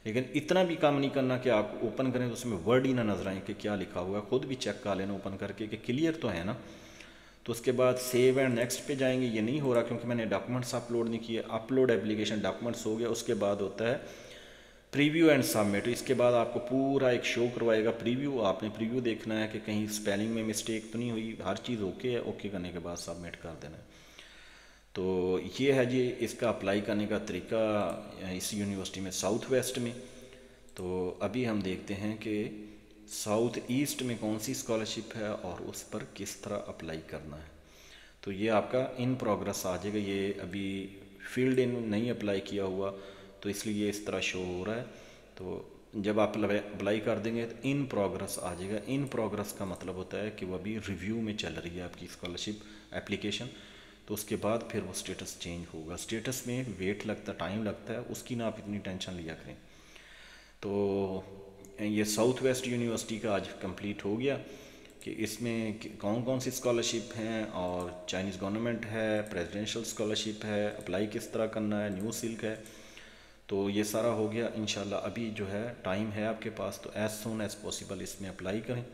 लेकिन इतना भी काम नहीं करना कि आप ओपन करें तो उसमें वर्ड ही ना नजर आए कि क्या लिखा हुआ है। खुद भी चेक कर लेना ओपन करके कि क्लियर तो है ना। तो उसके बाद सेव एंड नेक्स्ट पे जाएंगे। ये नहीं हो रहा क्योंकि मैंने डॉक्यूमेंट्स अपलोड नहीं किए। अपलोड एप्लीकेशन डॉक्यूमेंट्स हो गया। उसके बाद होता है प्रीव्यू एंड सबमिट। इसके बाद आपको पूरा एक शो करवाएगा प्रीव्यू। आपने प्रीव्यू देखना है कि कहीं स्पेलिंग में मिस्टेक तो नहीं हुई, हर चीज़ ओके है। ओके करने के बाद सबमिट कर देना है। तो ये है जी इसका अप्लाई करने का तरीका इस यूनिवर्सिटी में साउथ वेस्ट में। तो अभी हम देखते हैं कि साउथ ईस्ट में कौन सी स्कॉलरशिप है और उस पर किस तरह अप्लाई करना है। तो ये आपका इन प्रोग्रेस आ जाएगा। ये अभी फील्ड इन नहीं अप्लाई किया हुआ तो इसलिए ये इस तरह शो हो रहा है। तो जब आप अप्लाई कर देंगे तो इन प्रोग्रेस आ जाएगा। इन प्रोग्रेस का मतलब होता है कि वो अभी रिव्यू में चल रही है आपकी स्कॉलरशिप एप्लीकेशन। तो उसके बाद फिर वो स्टेटस चेंज होगा। स्टेटस में वेट लगता, टाइम लगता है, उसकी ना आप इतनी टेंशन लिया करें। तो ये साउथ वेस्ट यूनिवर्सिटी का आज कंप्लीट हो गया कि इसमें कौन कौन सी स्कॉलरशिप हैं, और चाइनीज़ गवर्नमेंट है, प्रेसिडेंशियल स्कॉलरशिप है, अप्लाई किस तरह करना है, न्यू सिल्क है। तो ये सारा हो गया। इंशाल्लाह अभी जो है टाइम है आपके पास, तो एज़ सून एज़ पॉसिबल इसमें अप्लाई करें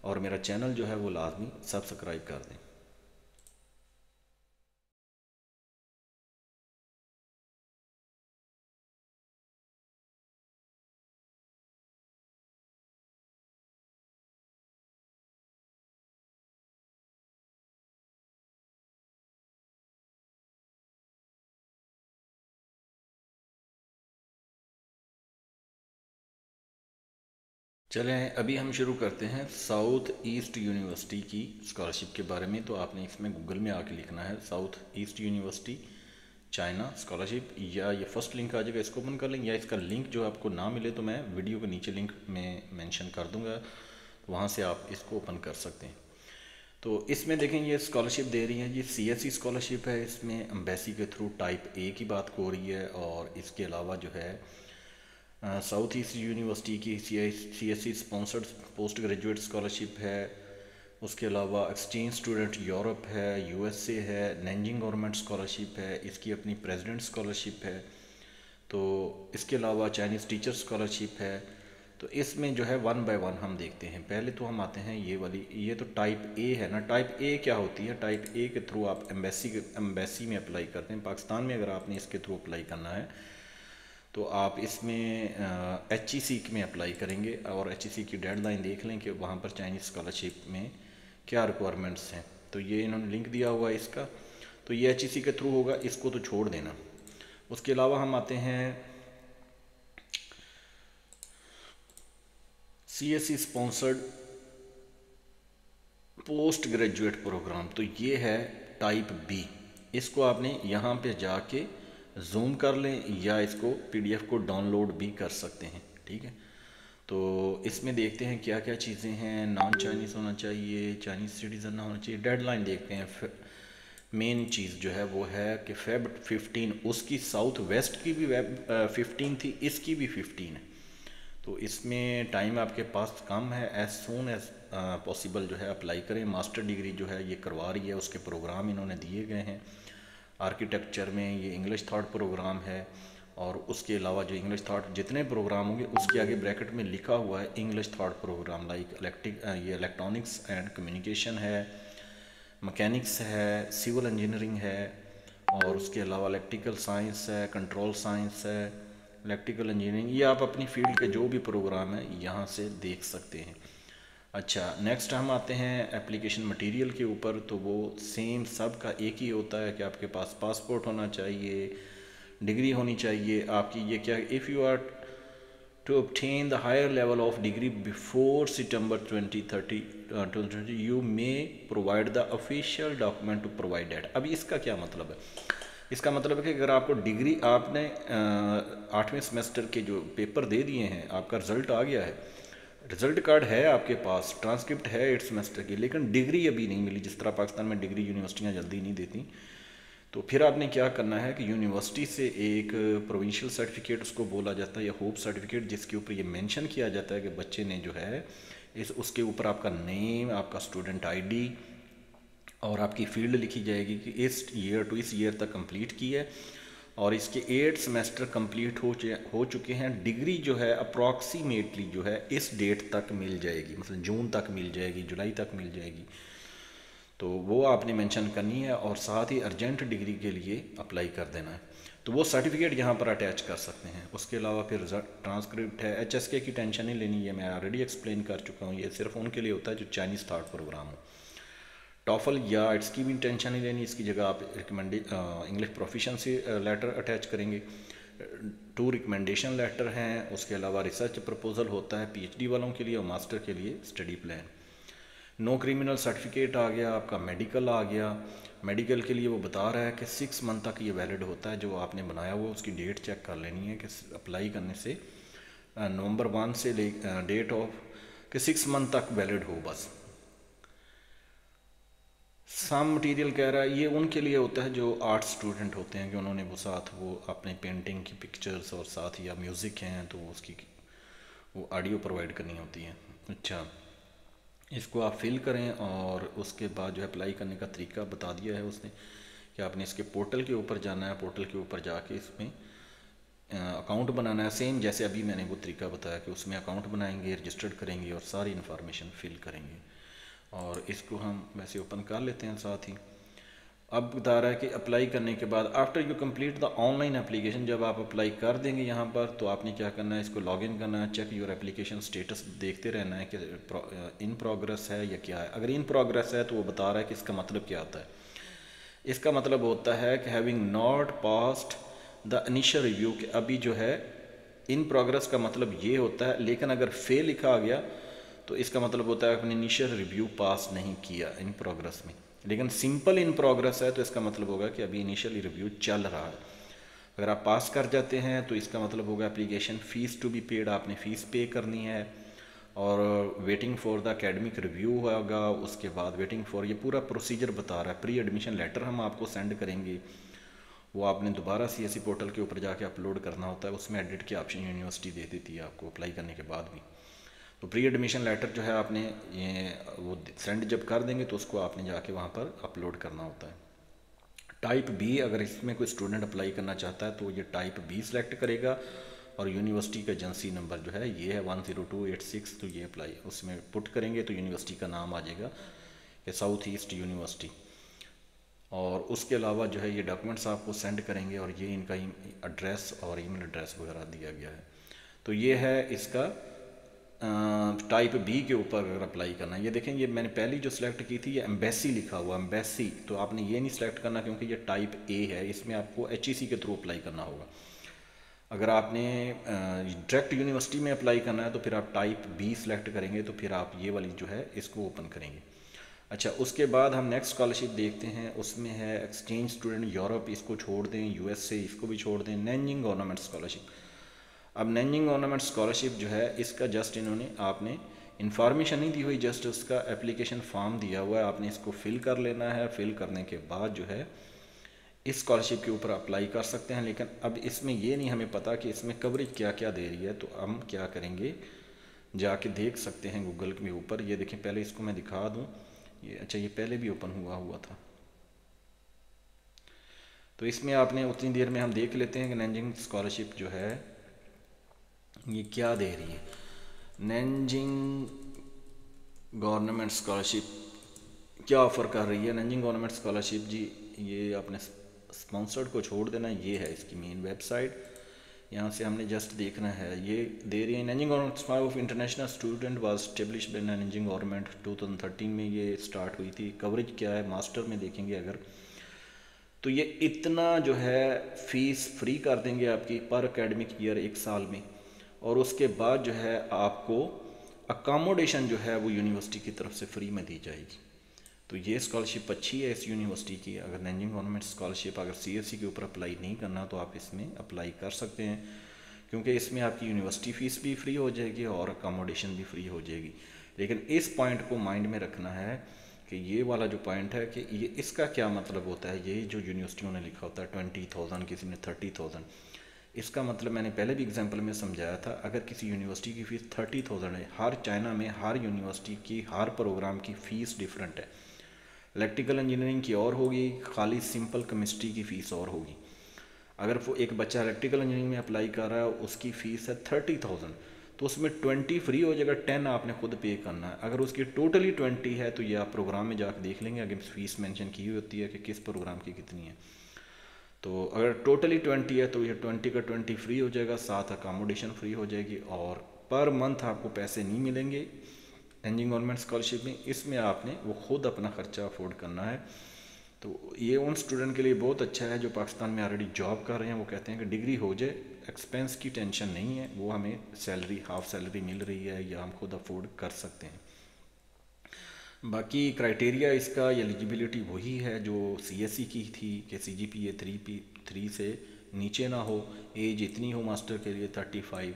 और मेरा चैनल जो है वो लाजमी सब्सक्राइब कर दें। चलें अभी हम शुरू करते हैं साउथ ईस्ट यूनिवर्सिटी की स्कॉलरशिप के बारे में। तो आपने इसमें गूगल में आके लिखना है south east university China scholarship, या ये फर्स्ट लिंक आ जाएगा, इसको ओपन कर लें। या इसका लिंक जो आपको ना मिले तो मैं वीडियो के नीचे लिंक में मेंशन कर दूंगा, वहाँ से आप इसको ओपन कर सकते हैं। तो इसमें देखें ये स्कॉलरशिप दे रही है जी, CSE स्कॉलरशिप है। इसमें एम्बेसी के थ्रू टाइप A की बात हो रही है। और इसके अलावा जो है साउथ ईस्ट यूनिवर्सिटी की CSE sponsored post graduate scholarship है। उसके अलावा एक्सचेंज स्टूडेंट यूरोप है, USA है, नैंजिंग गवर्नमेंट स्कॉलरशिप है, इसकी अपनी प्रेसिडेंट स्कॉलरशिप है। तो इसके अलावा चाइनीज़ टीचर स्कॉलरशिप है। तो इसमें जो है 1 बाय 1 हम देखते हैं। पहले तो हम आते हैं ये वाली, ये तो टाइप A है ना। टाइप A क्या होती है? टाइप A के थ्रू आप एम्बेसी में अप्लाई करते हैं। पाकिस्तान में अगर आपने इसके थ्रू अप्लाई करना है तो आप इसमें HEC में अप्लाई करेंगे। और HEC की डेडलाइन देख लें कि वहाँ पर चाइनीज़ स्कॉलरशिप में क्या रिक्वायरमेंट्स हैं। तो ये इन्होंने लिंक दिया हुआ है इसका। तो ये HEC के थ्रू होगा, इसको तो छोड़ देना। उसके अलावा हम आते हैं CSE sponsored post graduate program, तो ये है टाइप बी। इसको आपने यहाँ पे जाके जूम कर लें या इसको PDF को डाउनलोड भी कर सकते हैं, ठीक है। तो इसमें देखते हैं क्या क्या चीज़ें हैं। नॉन चाइनीज़ होना चाहिए, चाइनीज़ सिटीज़न होना चाहिए। डेडलाइन देखते हैं। मेन चीज़ जो है वो है कि Feb 15, उसकी साउथ वेस्ट की भी 15 थी, इसकी भी 15 है। तो इसमें टाइम आपके पास कम है, एज सून एज पॉसिबल जो है अप्लाई करें। मास्टर डिग्री जो है ये करवा रही है, उसके प्रोग्राम इन्होंने दिए गए हैं। आर्किटेक्चर में ये इंग्लिश थॉट प्रोग्राम है, और उसके अलावा जो इंग्लिश थॉट जितने प्रोग्राम होंगे उसके आगे ब्रैकेट में लिखा हुआ है इंग्लिश थॉट प्रोग्राम, लाइक ये इलेक्ट्रॉनिक्स एंड कम्युनिकेशन है, मैकेनिक्स है, सिविल इंजीनियरिंग है, और उसके अलावा इलेक्ट्रिकल साइंस है, कंट्रोल साइंस है, इलेक्ट्रिकल इंजीनियरिंग। ये आप अपनी फील्ड के जो भी प्रोग्राम है यहाँ से देख सकते हैं। अच्छा, नेक्स्ट हम आते हैं एप्लीकेशन मटेरियल के ऊपर। तो वो सेम सब का एक ही होता है कि आपके पास पासपोर्ट होना चाहिए, डिग्री होनी चाहिए आपकी। ये क्या, if you are to obtain the higher level of degree before September 2020 you may provide the official document to provide that। अभी इसका क्या मतलब है? इसका मतलब है कि अगर आपको डिग्री, आपने 8वें सेमेस्टर के जो पेपर दे दिए हैं, आपका रिजल्ट आ गया है, रिजल्ट कार्ड है आपके पास, ट्रांसक्रिप्ट है 8 सेमेस्टर की, लेकिन डिग्री अभी नहीं मिली। जिस तरह पाकिस्तान में डिग्री यूनिवर्सिटियाँ जल्दी नहीं देती, तो फिर आपने क्या करना है कि यूनिवर्सिटी से एक प्रोविंशियल सर्टिफिकेट उसको बोला जाता है, या होप सर्टिफिकेट, जिसके ऊपर ये मेंशन किया जाता है कि बच्चे ने जो है उसके ऊपर आपका नेम, आपका स्टूडेंट ID और आपकी फील्ड लिखी जाएगी कि इस ईयर टू इस ईयर तक कंप्लीट की है, और इसके 8 सेमेस्टर कंप्लीट हो चुके हैं। डिग्री जो है अप्रॉक्सीमेटली जो है इस डेट तक मिल जाएगी, मतलब जून तक मिल जाएगी, जुलाई तक मिल जाएगी। तो वो आपने मेंशन करनी है, और साथ ही अर्जेंट डिग्री के लिए अप्लाई कर देना है। तो वो सर्टिफिकेट यहाँ पर अटैच कर सकते हैं। उसके अलावा फिर ट्रांसक्रिप्ट है। HSK की टेंशन नहीं लेनी है, मैं ऑलरेडी एक्सप्लेन कर चुका हूँ। ये सिर्फ उनके लिए होता है जो चाइनीज़ थॉट प्रोग्राम हो। टॉफल या IELTS की भी टेंशन नहीं लेनी, इसकी जगह आप इंग्लिश प्रोफिशिएंसी लेटर अटैच करेंगे। 2 रिकमेंडेशन लेटर हैं। उसके अलावा रिसर्च प्रपोजल होता है PhD वालों के लिए, और मास्टर के लिए study plan. No criminal certificate आ गया, आपका मेडिकल आ गया। मेडिकल के लिए वो बता रहा है कि 6 मंथ तक ये वैलिड होता है, जो आपने बनाया हुआ उसकी डेट चेक कर लेनी है कि अप्लाई करने से नवंबर 1 से डेट ऑफ कि 6 मंथ तक वैलिड हो बस। सम मटेरियल कह रहा है, ये उनके लिए होता है जो आर्ट स्टूडेंट होते हैं, कि उन्होंने वो साथ वो अपने पेंटिंग की पिक्चर्स और साथ या म्यूज़िक हैं तो उसकी वो ऑडियो प्रोवाइड करनी होती है। अच्छा, इसको आप फिल करें, और उसके बाद जो है अप्लाई करने का तरीका बता दिया है उसने कि आपने इसके पोर्टल के ऊपर जाना है। पोर्टल के ऊपर जाके इसमें अकाउंट बनाना है, सेम जैसे अभी मैंने वो तरीका बताया कि उसमें अकाउंट बनाएंगे, रजिस्टर्ड करेंगे और सारी इन्फॉर्मेशन फिल करेंगे। और इसको हम वैसे ओपन कर लेते हैं साथ ही। अब बता रहा है कि अप्लाई करने के बाद after you complete the online application, जब आप अप्लाई कर देंगे यहाँ पर, तो आपने क्या करना है, इसको लॉगिन करना है, चेक योर एप्लीकेशन स्टेटस देखते रहना है कि इन प्रोग्रेस है या क्या है। अगर इन प्रोग्रेस है तो वो बता रहा है कि इसका मतलब क्या होता है। इसका मतलब होता है कि having not passed the initial review, कि अभी जो है इन प्रोग्रेस का मतलब ये होता है। लेकिन अगर फेल लिखा आ गया तो इसका मतलब होता है आपने इनिशियल रिव्यू पास नहीं किया इन प्रोग्रेस में। लेकिन सिंपल इन प्रोग्रेस है तो इसका मतलब होगा कि अभी इनिशियल रिव्यू चल रहा है। अगर आप पास कर जाते हैं तो इसका मतलब होगा application fees to be paid, आपने फ़ीस पे करनी है, और waiting for the academic review होगा। उसके बाद वेटिंग फॉर, ये पूरा प्रोसीजर बता रहा है। प्री एडमिशन लेटर हम आपको सेंड करेंगे, वो आपने दोबारा CSE पोर्टल के ऊपर जाके अपलोड करना होता है। उसमें एडिट के ऑप्शन यूनिवर्सिटी दे देती है आपको अप्लाई करने के बाद भी। तो प्री एडमिशन लेटर जो है आपने ये वो सेंड जब कर देंगे तो उसको आपने जाके वहाँ पर अपलोड करना होता है। टाइप बी, अगर इसमें कोई स्टूडेंट अप्लाई करना चाहता है तो ये टाइप बी सिलेक्ट करेगा, और यूनिवर्सिटी का एजेंसी नंबर जो है ये है 10286, तो ये अप्लाई उसमें पुट करेंगे तो यूनिवर्सिटी का नाम आ जाएगा कि साउथ ईस्ट यूनिवर्सिटी। और उसके अलावा जो है ये डॉक्यूमेंट्स आपको सेंड करेंगे, और ये इनका एड्रेस और ईमेल एड्रेस वगैरह दिया गया है। तो ये है इसका टाइप बी के ऊपर अगर अप्लाई करना है, ये देखें ये मैंने पहली जो सिलेक्ट की थी ये एम्बेसी लिखा हुआ, एम्बेसी, तो आपने ये नहीं सिलेक्ट करना क्योंकि ये टाइप ए है, इसमें आपको HEC के थ्रू अप्लाई करना होगा। अगर आपने डायरेक्ट यूनिवर्सिटी में अप्लाई करना है तो फिर आप टाइप बी सिलेक्ट करेंगे, तो फिर आप ये वाली जो है इसको ओपन करेंगे। अच्छा, उसके बाद हम नेक्स्ट स्कॉलरशिप देखते हैं, उसमें है एक्सचेंज स्टूडेंट यूरोप, इसको छोड़ दें, USA इसको भी छोड़ दें, नैनजिंग गवर्नमेंट स्कॉलरशिप। अब नैनजिंग गवर्नमेंट स्कॉलरशिप जो है इसका जस्ट इन्होंने आपने इन्फॉर्मेशन नहीं दी हुई, जस्ट उसका एप्लीकेशन फॉर्म दिया हुआ है, आपने इसको फिल कर लेना है। फिल करने के बाद जो है इस स्कॉलरशिप के ऊपर अप्लाई कर सकते हैं। लेकिन अब इसमें ये नहीं हमें पता कि इसमें कवरेज क्या क्या दे रही है, तो हम क्या करेंगे, जाके देख सकते हैं गूगल के ऊपर। ये देखें, पहले इसको मैं दिखा दूँ, ये अच्छा ये पहले भी ओपन हुआ था, तो इसमें आपने उतनी देर में हम देख लेते हैं कि नैनजिंग स्कॉलरशिप जो है ये क्या दे रही है। नैनजिंग गवर्नमेंट स्कॉलरशिप क्या ऑफ़र कर रही है। नैनजिंग गवर्नमेंट स्कॉलरशिप जी, ये आपने स्पॉन्सर्ड को छोड़ देना, ये है इसकी मेन वेबसाइट, यहाँ से हमने जस्ट देखना है। ये दे रही है Nanjing government of international student was established bye Nanjing government 2013 में ये स्टार्ट हुई थी। कवरेज क्या है, मास्टर में देखेंगे अगर, तो ये इतना जो है फीस फ्री कर देंगे आपकी पर एकेडमिक ईयर 1 साल में, और उसके बाद जो है आपको अकामोडेशन जो है वो यूनिवर्सिटी की तरफ से फ्री में दी जाएगी। तो ये स्कॉलरशिप अच्छी है इस यूनिवर्सिटी की। अगर नैनजिंग गवर्नमेंट स्कॉलरशिप अगर CSE के ऊपर अप्लाई नहीं करना तो आप इसमें अप्लाई कर सकते हैं, क्योंकि इसमें आपकी यूनिवर्सिटी फ़ीस भी फ्री हो जाएगी और अकामोडेशन भी फ्री हो जाएगी। लेकिन इस पॉइंट को माइंड में रखना है कि ये वाला जो पॉइंट है कि ये इसका क्या मतलब होता है। ये जो यूनिवर्सिटियों ने लिखा होता है 20,000, किसी ने 30,000, इसका मतलब मैंने पहले भी एग्जांपल में समझाया था। अगर किसी यूनिवर्सिटी की फ़ीस 30,000 है, हर चाइना में हर यूनिवर्सिटी की हर प्रोग्राम की फ़ीस डिफरेंट है। इलेक्ट्रिकल इंजीनियरिंग की और होगी, खाली सिंपल केमिस्ट्री की फ़ीस और होगी। अगर वो एक बच्चा इलेक्ट्रिकल इंजीनियरिंग में अप्लाई कर रहा है, उसकी फ़ीस है 30,000, तो उसमें 20 फ्री हो जाएगा, 10 आपने खुद पे करना है। अगर उसकी टोटली 20 है तो ये आप प्रोग्राम में जाकर देख लेंगे, अगर फीस मेंशन की हुई होती है कि किस प्रोग्राम की कितनी है। तो अगर टोटली 20 है तो ये 20 का 20 फ्री हो जाएगा, साथ अकामोडेशन फ्री हो जाएगी, और पर मंथ आपको पैसे नहीं मिलेंगे नैनजिंग गवर्नमेंट स्कॉलरशिप में। इसमें आपने वो खुद अपना खर्चा अफोर्ड करना है। तो ये उन स्टूडेंट के लिए बहुत अच्छा है जो पाकिस्तान में ऑलरेडी जॉब कर रहे हैं। वो कहते हैं कि डिग्री हो जाए, एक्सपेंस की टेंशन नहीं है, वो हमें सैलरी हाफ सैलरी मिल रही है या हम खुद अफोर्ड कर सकते हैं। बाकी क्राइटेरिया इसका एलिजिबिलिटी वही है जो CSE की थी कि CGPA 3 से नीचे ना हो, एज इतनी हो मास्टर के लिए 35,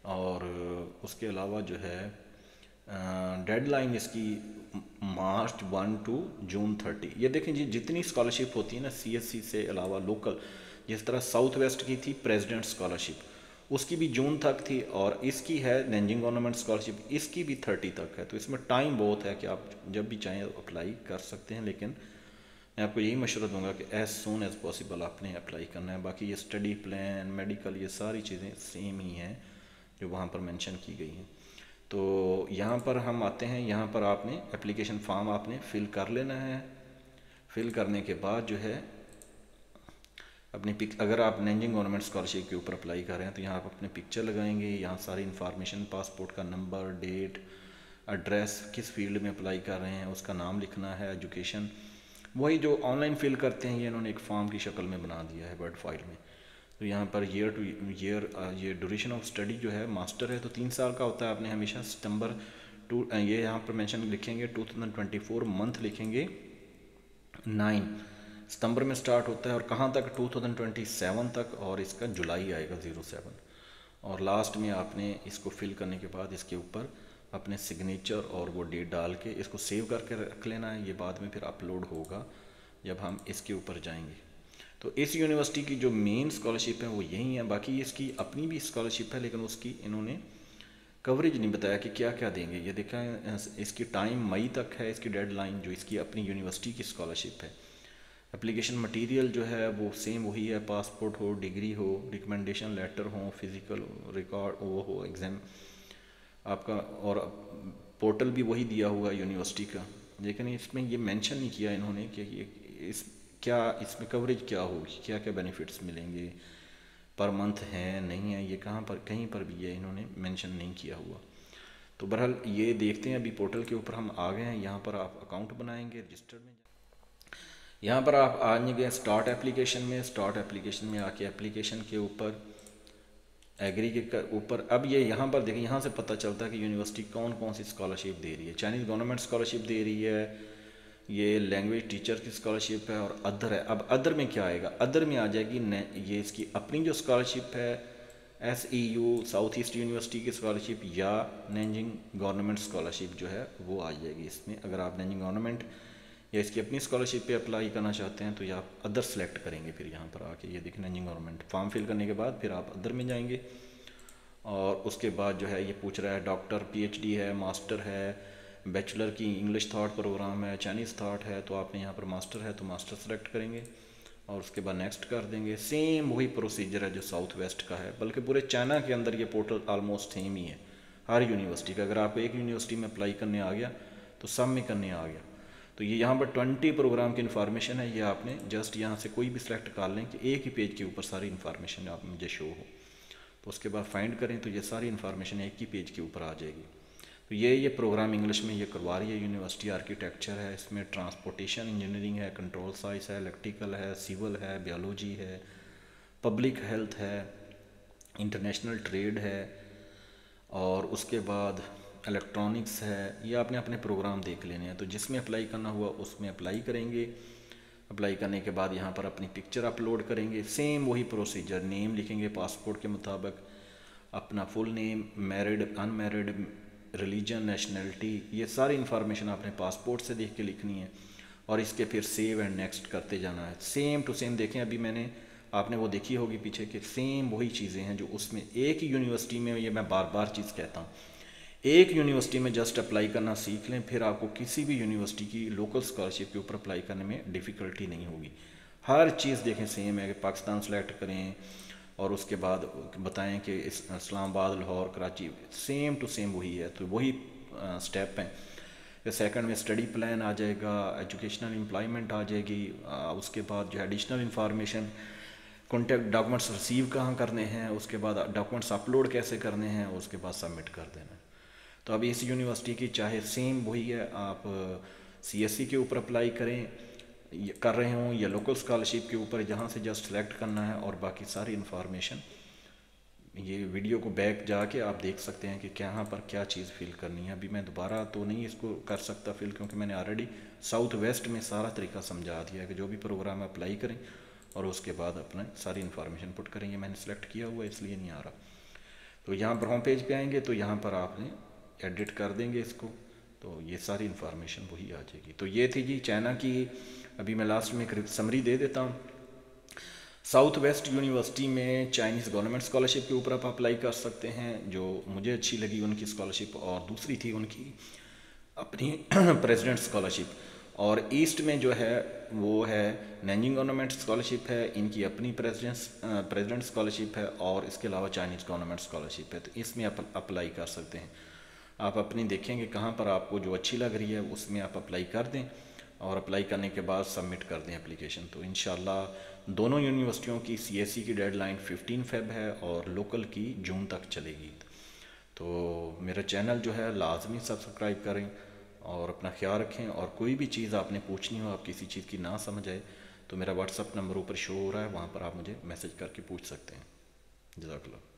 और उसके अलावा जो है डेडलाइन इसकी March 1 to June 30। ये देखें जी, जितनी स्कॉलरशिप होती है ना CSE से अलावा लोकल, जिस तरह साउथ वेस्ट की थी प्रेसिडेंट स्कॉलरशिप, उसकी भी जून तक थी, और इसकी है नैनजिंग गवर्नमेंट स्कॉलरशिप, इसकी भी 30 तक है। तो इसमें टाइम बहुत है कि आप जब भी चाहें अप्लाई कर सकते हैं। लेकिन मैं आपको यही मशवरा दूंगा कि एज़ सून एज़ पॉसिबल आपने अप्लाई करना है। बाकी ये स्टडी प्लान, मेडिकल, ये सारी चीज़ें सेम ही हैं जो वहाँ पर मेंशन की गई हैं। तो यहाँ पर हम आते हैं, यहाँ पर आपने एप्लीकेशन फॉर्म आपने फ़िल कर लेना है। फ़िल करने के बाद जो है अपनी अगर आप नैनजिंग गवर्नमेंट स्कॉलरशिप के ऊपर अप्लाई कर रहे हैं तो यहाँ आप अपने पिक्चर लगाएंगे, यहाँ सारी इन्फॉर्मेशन, पासपोर्ट का नंबर, डेट, एड्रेस, किस फील्ड में अप्लाई कर रहे हैं उसका नाम लिखना है, एजुकेशन, वही जो ऑनलाइन फ़िल करते हैं ये इन्होंने एक फॉर्म की शक्ल में बना दिया है वर्ड फाइल में। तो यहाँ पर ईयर टू ईयर, ये ड्यूरेशन ऑफ स्टडी जो है मास्टर है तो 3 साल का होता है। आपने हमेशा सितंबर ये यहाँ पर मेंशन लिखेंगे 2024, मंथ लिखेंगे 9 सितंबर में स्टार्ट होता है, और कहाँ तक 2027 तक, और इसका जुलाई आएगा 07। और लास्ट में आपने इसको फिल करने के बाद इसके ऊपर अपने सिग्नेचर और वो डेट डाल के इसको सेव करके रख लेना है। ये बाद में फिर अपलोड होगा जब हम इसके ऊपर जाएंगे। तो इस यूनिवर्सिटी की जो मेन स्कॉलरशिप है वो यही है। बाकी इसकी अपनी भी स्कॉलरशिप है, लेकिन उसकी इन्होंने कवरेज नहीं बताया कि क्या क्या देंगे। ये देखा है, इसकी टाइम मई तक है इसकी डेडलाइन, जो इसकी अपनी यूनिवर्सिटी की स्कॉलरशिप है। एप्लीकेशन मटेरियल जो है वो सेम वही है, पासपोर्ट हो, डिग्री हो, रिकमेंडेशन लेटर हो, फिज़िकल रिकॉर्ड वो हो, एग्ज़ाम आपका, और पोर्टल भी वही दिया हुआ यूनिवर्सिटी का। लेकिन इसमें ये मेंशन नहीं किया इन्होंने कि इस क्या इसमें कवरेज क्या होगी, क्या क्या बेनिफिट्स मिलेंगे, पर मंथ हैं नहीं है, ये कहाँ पर कहीं पर भी ये इन्होंने मेंशन नहीं किया हुआ। तो बहरहाल ये देखते हैं, अभी पोर्टल के ऊपर हम आ गए हैं। यहाँ पर आप अकाउंट बनाएंगे, रजिस्टर में यहाँ पर आप आएंगे स्टार्ट एप्लीकेशन में। स्टार्ट एप्लीकेशन में आके एप्लीकेशन के ऊपर एग्री के ऊपर अब ये यहाँ पर देखिए, यहाँ से पता चलता है कि यूनिवर्सिटी कौन कौन सी स्कॉलरशिप दे रही है। चाइनीज़ गवर्नमेंट स्कॉलरशिप दे रही है, ये लैंग्वेज टीचर की स्कॉलरशिप है, और अदर है। अब अदर में क्या आएगा, अदर में आ जाएगी ये इसकी अपनी जो स्कॉलरशिप है, SEU साउथ ईस्ट यूनिवर्सिटी की स्कॉलरशिप, या नैंजिंग गवर्नमेंट स्कॉलरशिप जो है वो आ जाएगी इसमें। अगर आप नैंजिंग गवर्नमेंट या इसकी अपनी स्कॉलरशिप पे अप्लाई करना चाहते हैं तो ये आप अदर सेलेक्ट करेंगे। फिर यहाँ पर आके ये देखें नैंजिंग गवर्नमेंट, फॉर्म फिल करने के बाद फिर आप अदर में जाएंगे, और उसके बाद जो है ये पूछ रहा है डॉक्टर, PhD है, मास्टर है, बैचलर की इंग्लिश थॉट प्रोग्राम है, चाइनीज़ थॉट है, तो आपने यहाँ पर मास्टर है तो मास्टर सेलेक्ट करेंगे, और उसके बाद नेक्स्ट कर देंगे। सेम वही प्रोसीजर है जो साउथ वेस्ट का है, बल्कि पूरे चाइना के अंदर ये पोर्टल ऑलमोस्ट सेम ही है हर यूनिवर्सिटी का। अगर आपको एक यूनिवर्सिटी में अप्लाई करने आ गया तो सब में करने आ गया। तो ये यहाँ पर 20 प्रोग्राम की इन्फॉर्मेशन है, ये आपने जस्ट यहाँ से कोई भी सिलेक्ट कर लें कि एक ही पेज के ऊपर सारी इन्फॉर्मेशन आप मुझे शो हो। तो उसके बाद फाइंड करें तो ये सारी इन्फॉर्मेशन एक ही पेज के ऊपर आ जाएगी। तो ये प्रोग्राम इंग्लिश में ये करवा रही है यूनिवर्सिटी। आर्किटेक्चर है, इसमें ट्रांसपोर्टेशन इंजीनियरिंग है, कंट्रोल साइंस है, इलेक्ट्रिकल है, सिविल है, बायोलॉजी है, पब्लिक हेल्थ है, इंटरनेशनल ट्रेड है, और उसके बाद इलेक्ट्रॉनिक्स है। ये आपने अपने प्रोग्राम देख लेने हैं, तो जिसमें अप्लाई करना हुआ उसमें अप्लाई करेंगे। अप्लाई करने के बाद यहाँ पर अपनी पिक्चर अपलोड करेंगे, सेम वही प्रोसीजर, नेम लिखेंगे पासपोर्ट के मुताबिक, अपना full name, married, unmarried, religion, nationality, ये सारी इन्फॉर्मेशन आपने पासपोर्ट से देख के लिखनी है, और इसके फिर सेव एंड नेक्स्ट करते जाना है। सेम टू सेम देखें, अभी मैंने आपने वो देखी होगी पीछे कि सेम वही चीज़ें हैं जो उसमें। एक ही यूनिवर्सिटी में, ये मैं बार बार चीज़ कहता हूँ, एक यूनिवर्सिटी में जस्ट अप्लाई करना सीख लें, फिर आपको किसी भी यूनिवर्सिटी की लोकल स्कॉलरशिप के ऊपर अप्लाई करने में डिफ़िकल्टी नहीं होगी। हर चीज़ देखें सेम है कि पाकिस्तान सेलेक्ट करें और उसके बाद बताएं कि Islamabad, Lahore, Karachi, same to same वही है। तो वही स्टेप हैं। फिर सेकंड में स्टडी प्लान आ जाएगा, एजुकेशनल एम्प्लॉयमेंट आ जाएगी, उसके बाद जो additional information, contact documents receive कहाँ करने हैं, उसके बाद डॉक्यूमेंट्स अपलोड कैसे करने हैं, उसके बाद सबमिट कर देना है। तो अभी इस यूनिवर्सिटी की चाहे सेम वही है, आप CSE के ऊपर अप्लाई कर रहे हों या लोकल स्कॉलरशिप के ऊपर, जहाँ से जस्ट सेलेक्ट करना है, और बाकी सारी इन्फॉर्मेशन ये वीडियो को बैक जाके आप देख सकते हैं कि कहाँ पर क्या चीज़ फिल करनी है। अभी मैं दोबारा तो नहीं इसको कर सकता फिल, क्योंकि मैंने ऑलरेडी साउथ वेस्ट में सारा तरीका समझा दिया है कि जो भी प्रोग्राम अप्लाई करें और उसके बाद अपना सारी इन्फॉर्मेशन पुट करेंगे। मैंने सेलेक्ट किया हुआ इसलिए नहीं आ रहा। तो यहाँ पर होम पेज पे आएंगे तो यहाँ पर आपने एडिट कर देंगे इसको, तो ये सारी इन्फॉर्मेशन वही आ जाएगी। तो ये थी जी चाइना की। अभी मैं लास्ट में एक समरी दे देता हूँ। साउथ वेस्ट यूनिवर्सिटी में चाइनीज़ गवर्नमेंट स्कॉलरशिप के ऊपर आप अप्लाई कर सकते हैं, जो मुझे अच्छी लगी उनकी स्कॉलरशिप, और दूसरी थी उनकी अपनी प्रेसिडेंट स्कॉलरशिप। और ईस्ट में जो है वो है नैंजिंग गवर्नमेंट स्कॉलरशिप है, इनकी अपनी प्रेसिडेंट स्कॉलरशिप है, और इसके अलावा चाइनीज़ गवर्नमेंट स्कॉलरशिप है। तो इसमें आप अप्लाई कर सकते हैं। आप अपनी देखेंगे कहाँ पर आपको जो अच्छी लग रही है उसमें आप अप्लाई कर दें, और अप्लाई करने के बाद सबमिट कर दें एप्लीकेशन। तो इंशाल्लाह दोनों यूनिवर्सिटियों की CSE की डेडलाइन 15 फ़रवरी है और लोकल की जून तक चलेगी। तो मेरा चैनल जो है लाजमी सब्सक्राइब करें और अपना ख्याल रखें। और कोई भी चीज़ आपने पूछनी हो, आप किसी चीज़ की ना समझ आए, तो मेरा WhatsApp नंबर ऊपर शो हो रहा है, वहाँ पर आप मुझे मैसेज करके पूछ सकते हैं। जज़ाकल्लाह।